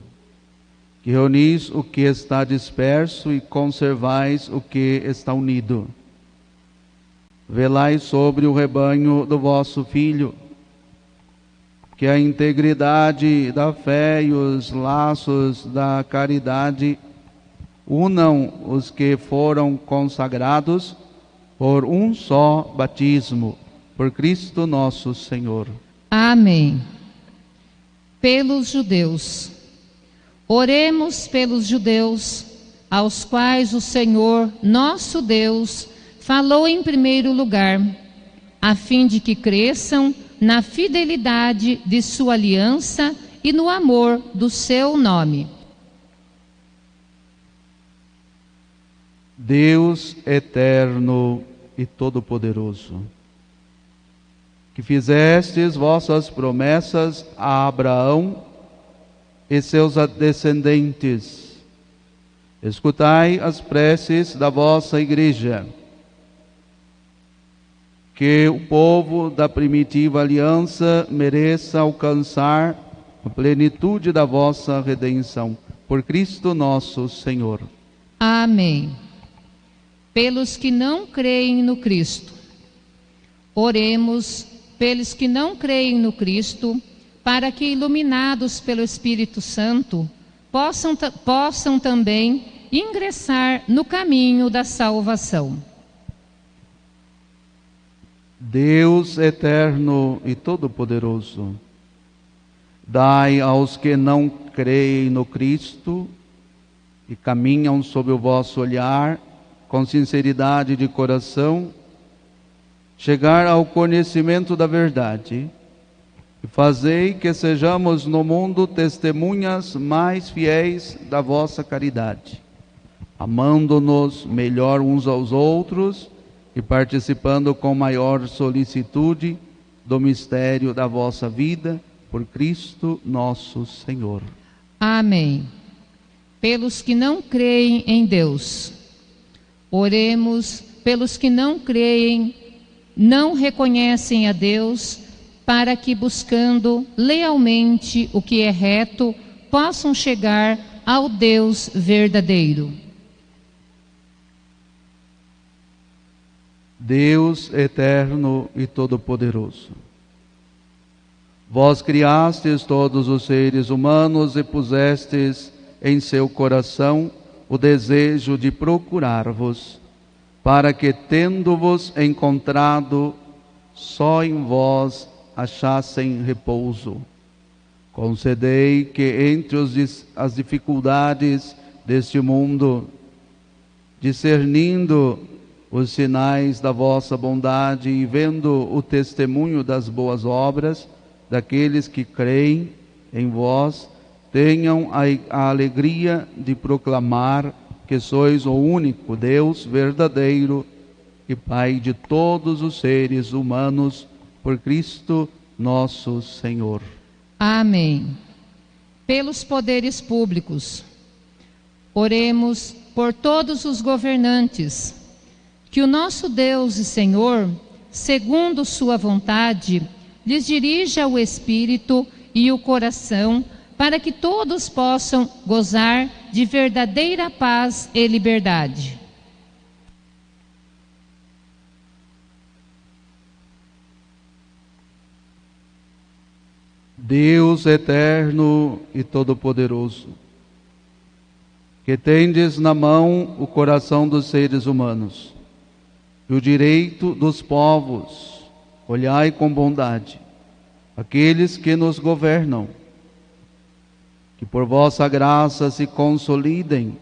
que reunis o que está disperso e conservais o que está unido, velai sobre o rebanho do vosso Filho, que a integridade da fé e os laços da caridade unam os que foram consagrados por um só batismo, por Cristo nosso Senhor. Amém. Pelos judeus, oremos pelos judeus, aos quais o Senhor, nosso Deus, falou em primeiro lugar, a fim de que cresçam na fidelidade de sua aliança e no amor do seu nome. Deus eterno e todo-poderoso, que fizestes vossas promessas a Abraão e seus descendentes, escutai as preces da vossa Igreja, que o povo da primitiva aliança mereça alcançar a plenitude da vossa redenção, por Cristo nosso Senhor. Amém. Pelos que não creem no Cristo, oremos pelos que não creem no Cristo, para que, iluminados pelo Espírito Santo, possam também ingressar no caminho da salvação. Deus eterno e todo-poderoso, dai aos que não creem no Cristo e caminham sob o vosso olhar, com sinceridade de coração, chegar ao conhecimento da verdade, e fazei que sejamos no mundo testemunhas mais fiéis da vossa caridade, amando-nos melhor uns aos outros e participando com maior solicitude do mistério da vossa vida, por Cristo nosso Senhor. Amém. Pelos que não creem em Deus, oremos pelos que não creem, não reconhecem a Deus, para que, buscando lealmente o que é reto, possam chegar ao Deus verdadeiro. Deus eterno e todo-poderoso, vós criastes todos os seres humanos e pusestes em seu coração o desejo de procurar-vos, para que, tendo-vos encontrado, só em vós achassem repouso. Concedei que entre as dificuldades deste mundo, discernindo os sinais da vossa bondade e vendo o testemunho das boas obras daqueles que creem em vós, tenham a alegria de proclamar que sois o único Deus verdadeiro e Pai de todos os seres humanos, por Cristo nosso Senhor. Amém. Pelos poderes públicos, oremos por todos os governantes, que o nosso Deus e Senhor, segundo sua vontade, lhes dirija o espírito e o coração, para que todos possam gozar de verdadeira paz e liberdade. Deus eterno e todo-poderoso, que tendes na mão o coração dos seres humanos, e o direito dos povos. Olhai com bondade aqueles que nos governam, que por vossa graça se consolidem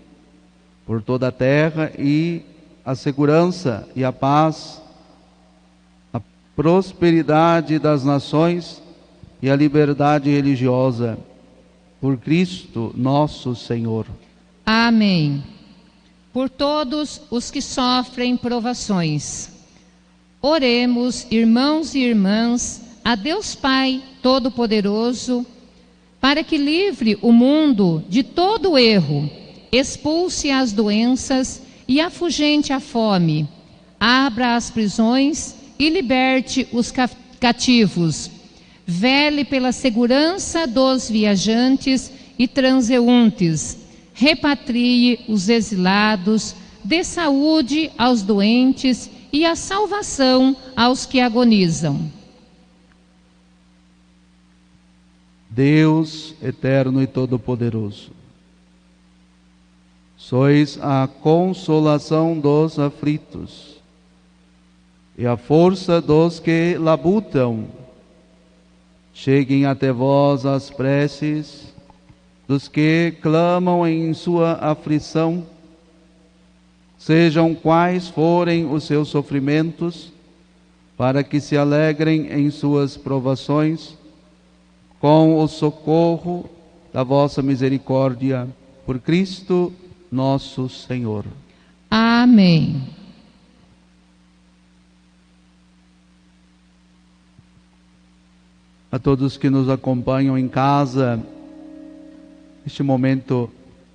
por toda a terra, e a segurança e a paz, a prosperidade das nações e a liberdade religiosa, por Cristo nosso Senhor. Amém. Por todos os que sofrem provações. Oremos, irmãos e irmãs, a Deus Pai Todo-Poderoso, para que livre o mundo de todo erro, expulse as doenças e afugente a fome, abra as prisões e liberte os cativos, vele pela segurança dos viajantes e transeuntes, repatrie os exilados, dê saúde aos doentes e a salvação aos que agonizam. Deus eterno e todo-poderoso, sois a consolação dos aflitos e a força dos que labutam. Cheguem até vós as preces dos que clamam em sua aflição, sejam quais forem os seus sofrimentos, para que se alegrem em suas provações, com o socorro da vossa misericórdia, por Cristo nosso Senhor. Amém. A todos que nos acompanham em casa, neste momento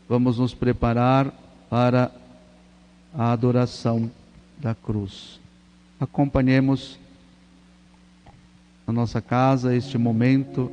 vamos nos preparar para a adoração da cruz. Acompanhemos na nossa casa este momento.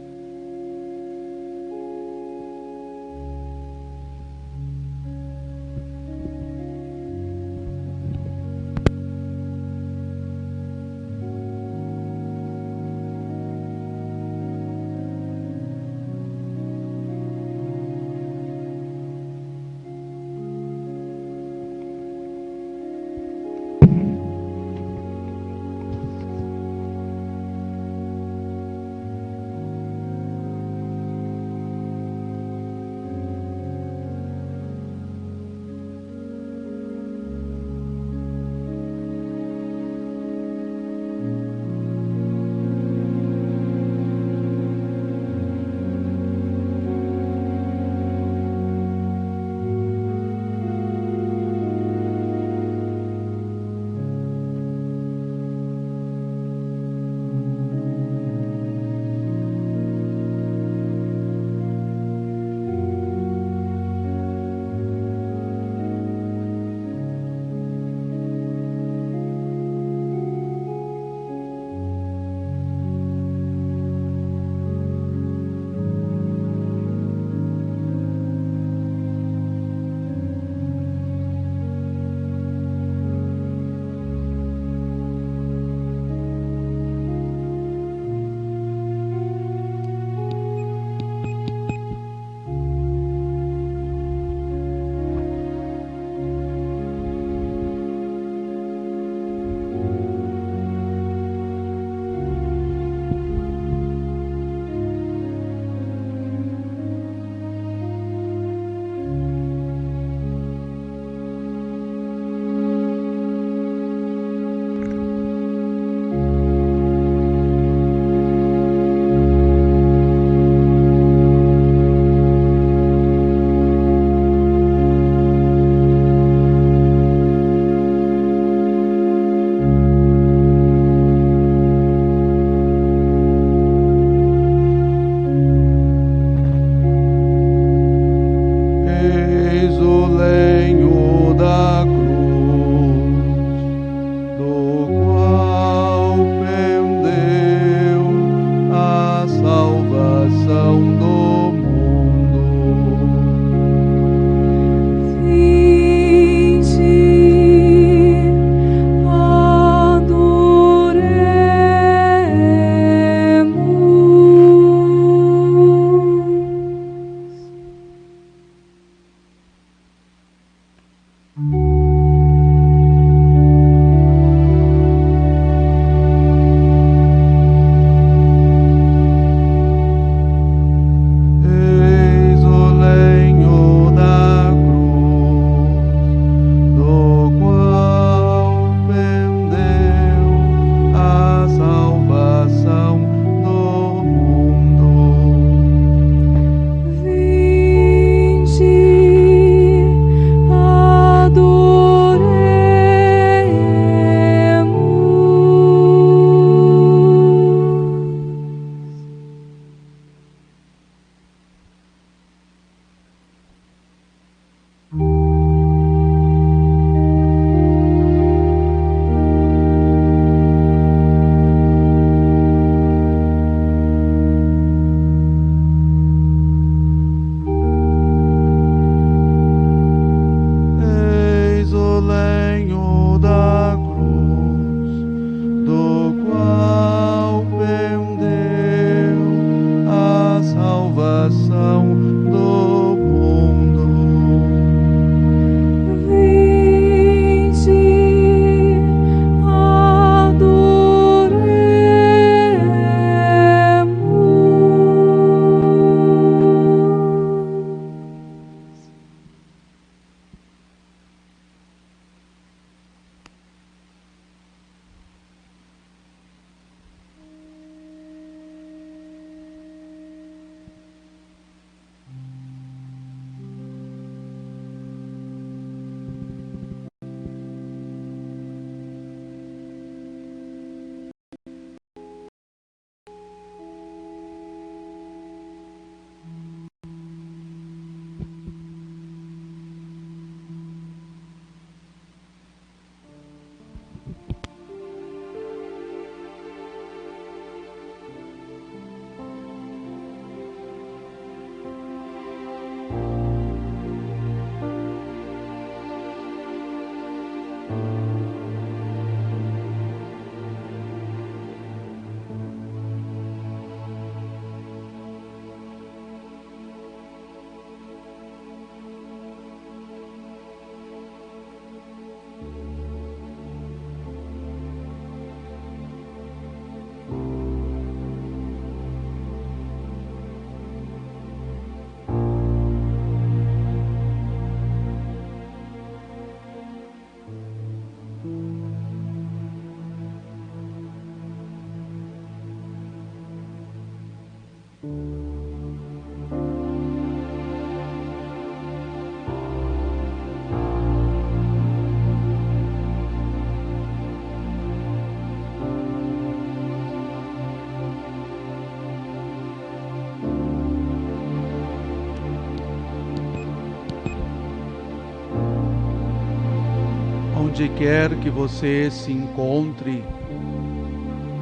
onde quer que você se encontre,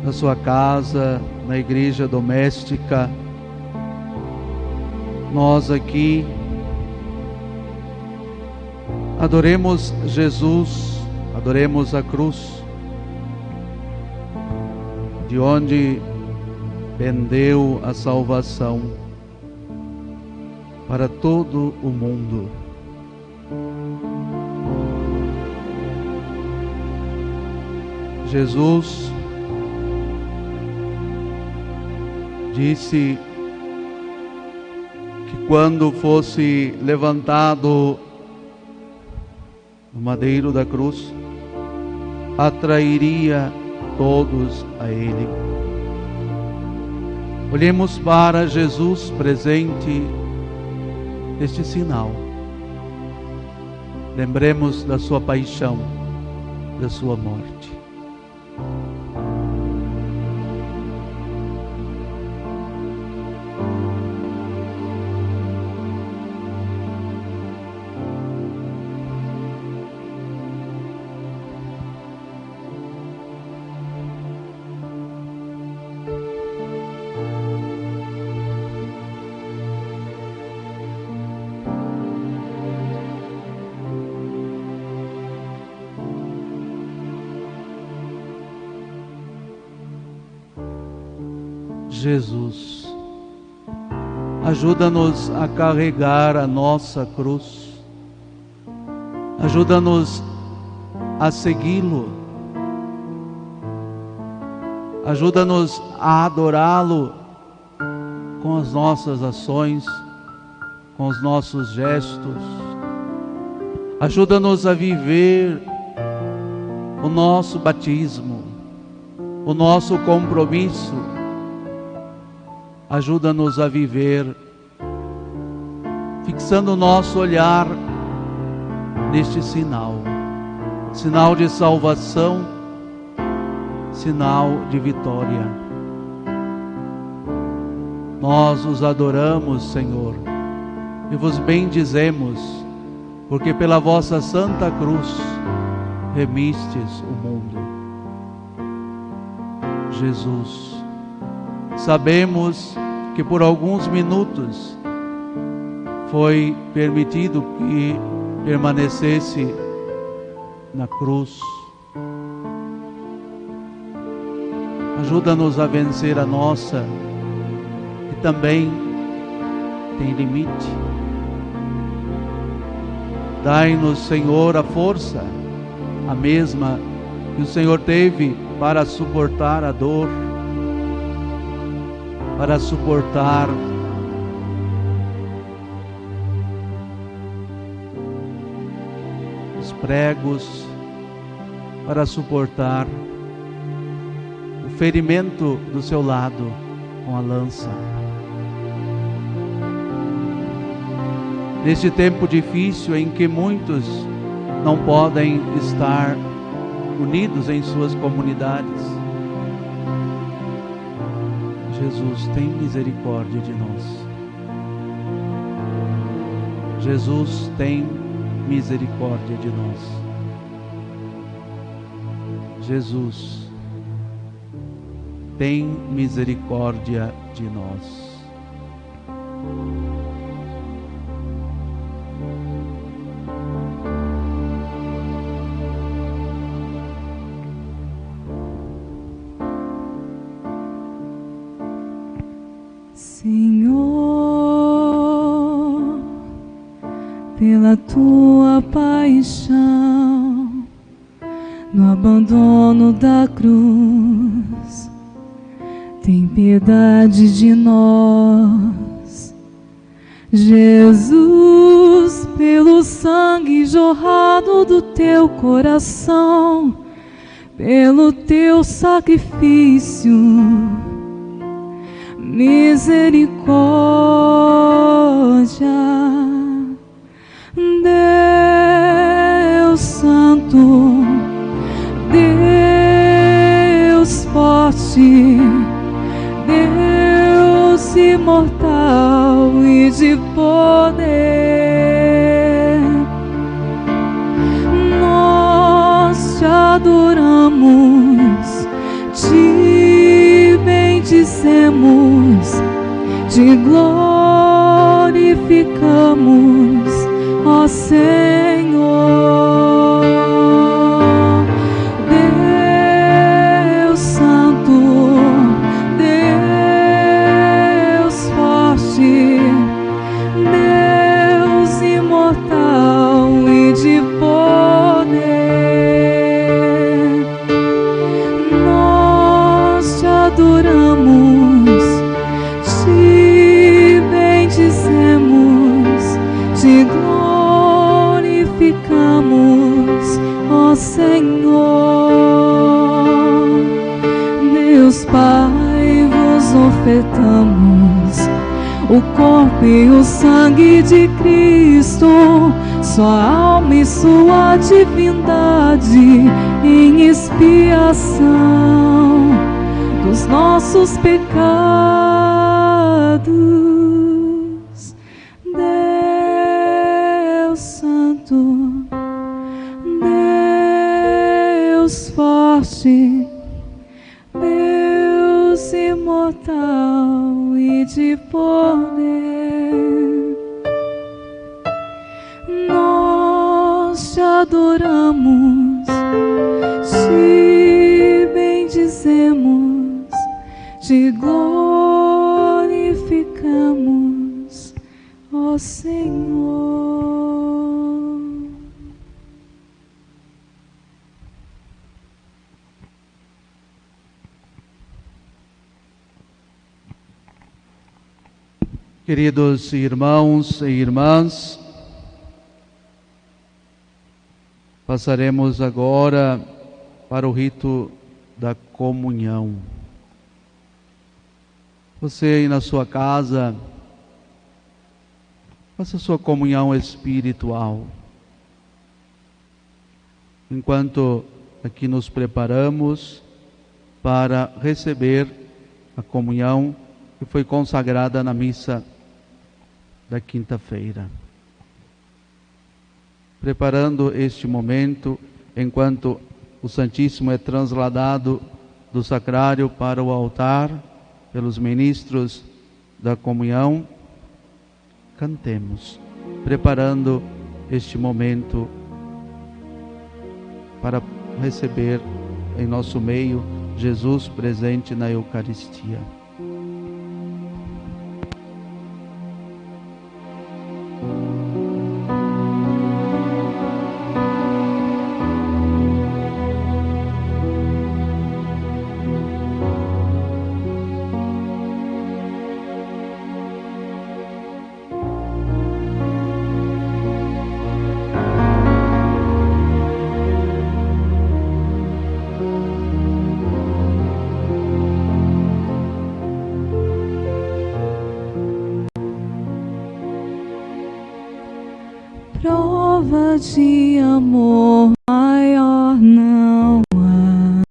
na sua casa, na igreja doméstica, nós aqui adoremos Jesus, adoremos a cruz, de onde pendeu a salvação para todo o mundo. Jesus disse que quando fosse levantado no madeiro da cruz, atrairia todos a Ele. Olhemos para Jesus presente neste sinal. Lembremos da sua paixão, da sua morte. Jesus, ajuda-nos a carregar a nossa cruz, ajuda-nos a segui-lo, ajuda-nos a adorá-lo com as nossas ações, com os nossos gestos, ajuda-nos a viver o nosso batismo, o nosso compromisso. Ajuda-nos a viver, fixando o nosso olhar neste sinal, sinal de salvação, sinal de vitória. Nós os adoramos, Senhor, e vos bendizemos, porque pela vossa santa cruz remistes o mundo. Jesus, sabemos que por alguns minutos foi permitido que permanecesse na cruz. Ajuda-nos a vencer a nossa, que também tem limite. Dai-nos, Senhor, a força, a mesma que o Senhor teve para suportar a dor, para suportar os pregos, para suportar o ferimento do seu lado com a lança. Neste tempo difícil em que muitos não podem estar unidos em suas comunidades, Jesus, tem misericórdia de nós. Jesus, tem misericórdia de nós. Jesus, tem misericórdia de nós. Senhor, pela tua paixão, no abandono da cruz, tem piedade de nós. Jesus, pelo sangue jorrado do teu coração, pelo teu sacrifício, misericórdia. Deus Santo, Deus forte, Deus imortal e de poder, nós te glorificamos, ó Senhor. Deus Santo, Deus forte, Deus imortal e de poder, nós te adoramos, te bendizemos, te glorificamos, ó Senhor. Deus Pai, vos ofertamos o corpo e o sangue de Cristo, sua alma e sua divindade, em expiação dos nossos pecados. Deus Santo, Deus forte, Deus imortal e de poder, nós te adoramos, te bendizemos, te glorificamos, ó Senhor. Queridos irmãos e irmãs, passaremos agora para o rito da comunhão. Você aí na sua casa, faça sua comunhão espiritual. Enquanto aqui nos preparamos para receber a comunhão que foi consagrada na missa da quinta-feira. Preparando este momento, enquanto o Santíssimo é trasladado do sacrário para o altar pelos ministros da comunhão, cantemos, preparando este momento para receber em nosso meio Jesus presente na Eucaristia. Prova de amor maior não há.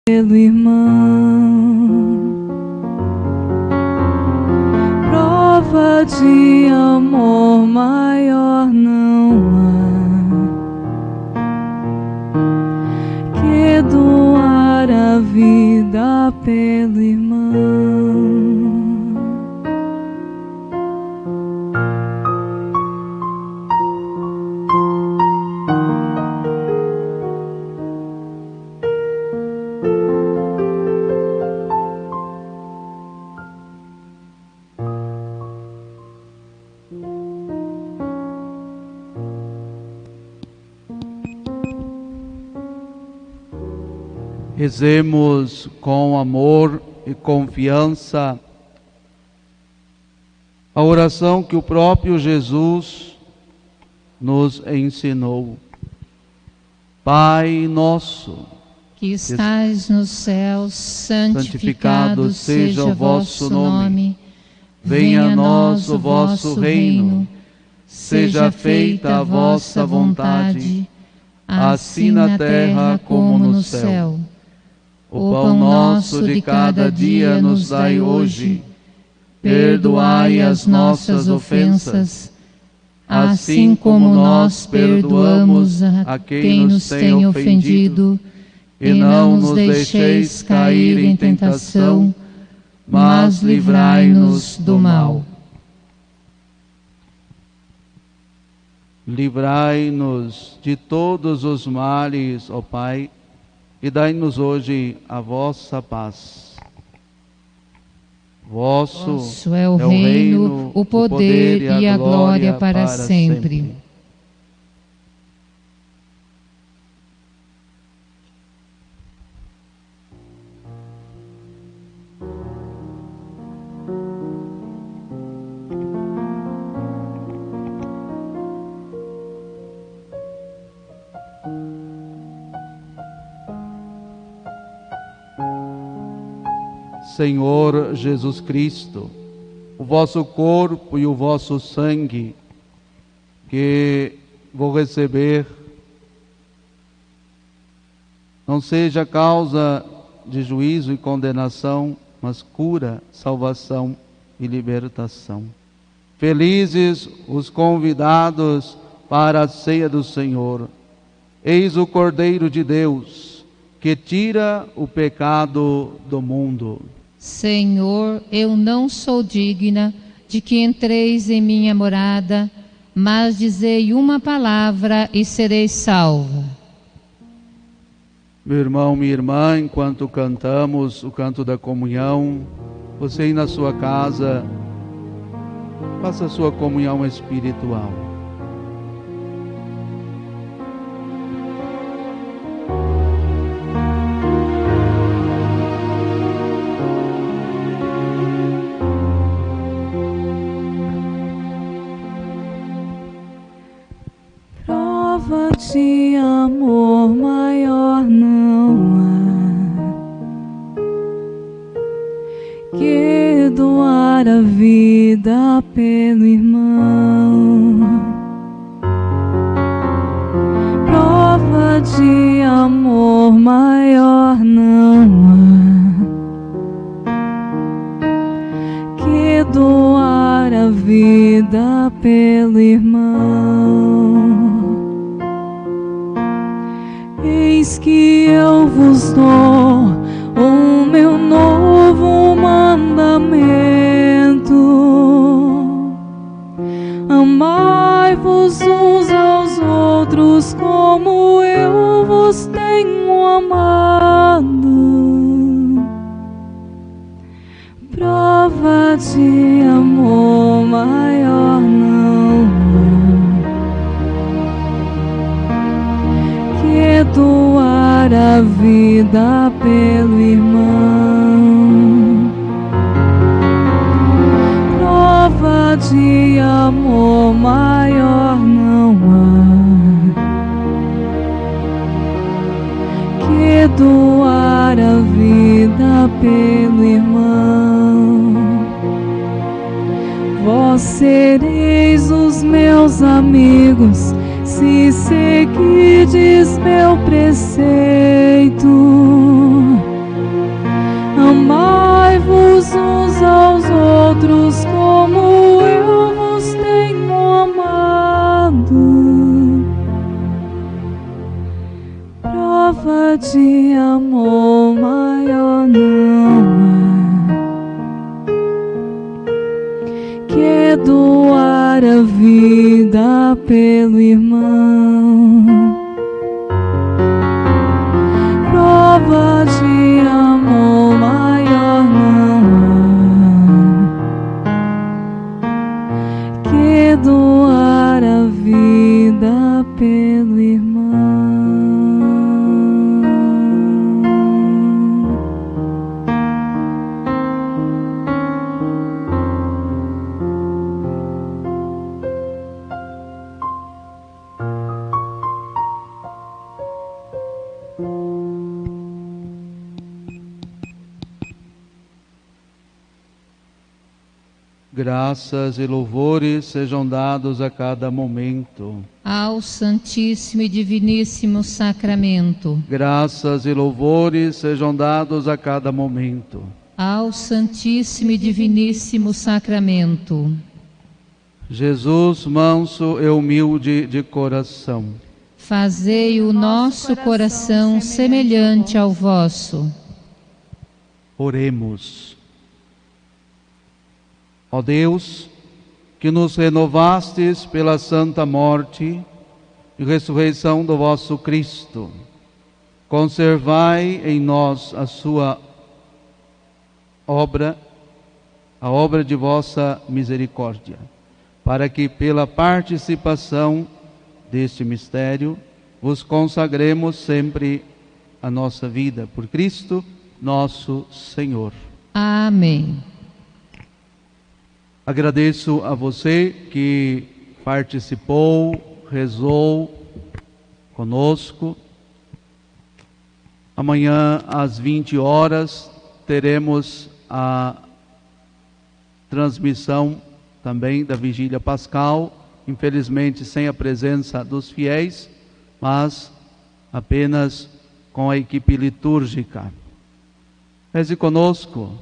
Pelo irmão, prova de amor maior não há que doar a vida pelo irmão. Rezemos com amor e confiança a oração que o próprio Jesus nos ensinou. Pai nosso, que estais nos céus, santificado seja o vosso nome. Venha a nós o vosso reino. Seja feita a vossa vontade, assim na terra como no céu. O pão nosso de cada dia nos dai hoje. Perdoai as nossas ofensas, assim como nós perdoamos a quem nos tem ofendido, e não nos deixeis cair em tentação, mas livrai-nos do mal. Livrai-nos de todos os males, ó Pai, e dai-nos hoje a vossa paz. Vosso é o reino, o poder e a glória para sempre. Senhor Jesus Cristo, o vosso corpo e o vosso sangue, que vou receber, não seja causa de juízo e condenação, mas cura, salvação e libertação. Felizes os convidados para a ceia do Senhor. Eis o Cordeiro de Deus, que tira o pecado do mundo. Senhor, eu não sou digna de que entreis em minha morada, mas dizei uma palavra e serei salva. Meu irmão, minha irmã, enquanto cantamos o canto da comunhão, você aí na sua casa, faça a sua comunhão espiritual. De amor maior não há que doar a vida pelo irmão. Prova de amor maior não há que doar a vida pelo irmão. Eis que eu vos dou o meu novo mandamento: amai-vos uns aos outros como eu vos tenho amado. Prova de amor maior não há que doar a vida pelo irmão. Prova de amor maior não há que doar a vida pelo irmão. Vós sereis os meus amigos se seguides meu preceito. Amai-vos uns aos outros como eu vos tenho amado. Prova de amor maior não há que doar a vida pelo irmão. Prova de amor maior não há que doar a vida pelo irmão. Graças e louvores sejam dados a cada momento ao Santíssimo e Diviníssimo Sacramento. Graças e louvores sejam dados a cada momento ao Santíssimo e Diviníssimo Sacramento. Jesus, manso e humilde de coração, fazei o nosso coração semelhante ao vosso. oremos. Ó Deus, que nos renovastes pela santa morte e ressurreição do vosso Cristo, conservai em nós a sua obra, a obra de vossa misericórdia, para que pela participação deste mistério vos consagremos sempre a nossa vida. Por Cristo nosso Senhor. Amém. Agradeço a você que participou, rezou conosco. Amanhã às 20 horas teremos a transmissão também da Vigília Pascal, infelizmente sem a presença dos fiéis, mas apenas com a equipe litúrgica. Reze conosco,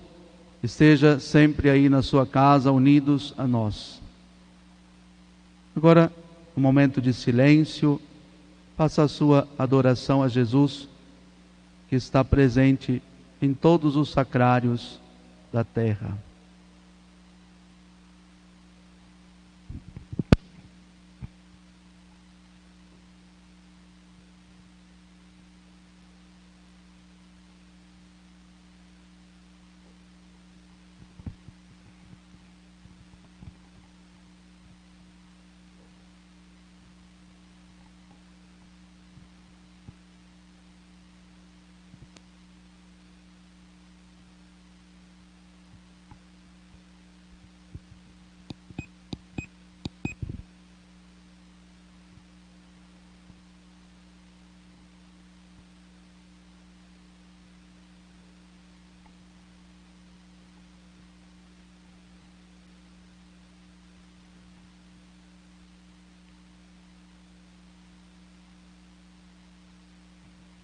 esteja sempre aí na sua casa, unidos a nós. Agora, um momento de silêncio, faça a sua adoração a Jesus, que está presente em todos os sacrários da terra.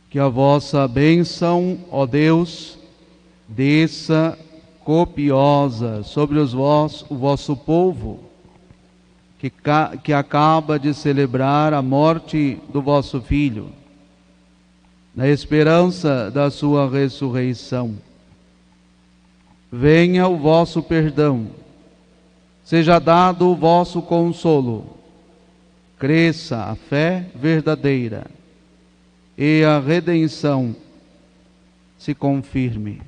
Que a vossa bênção, ó Deus, desça copiosa sobre o vosso povo, que acaba de celebrar a morte do vosso Filho, na esperança da sua ressurreição. Venha o vosso perdão, seja dado o vosso consolo, cresça a fé verdadeira, e a redenção se confirme.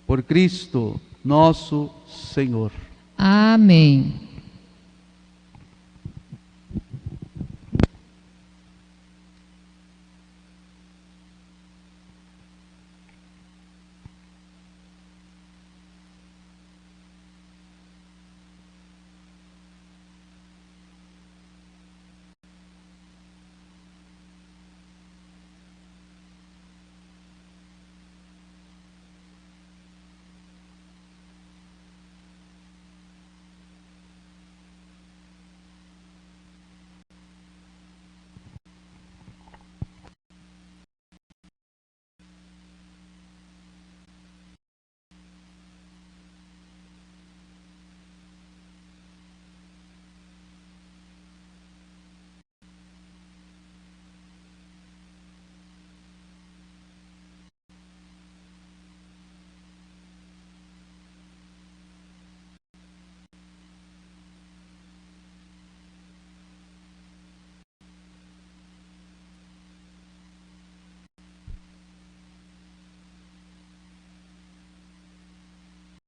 Por Cristo nosso Senhor. Amém.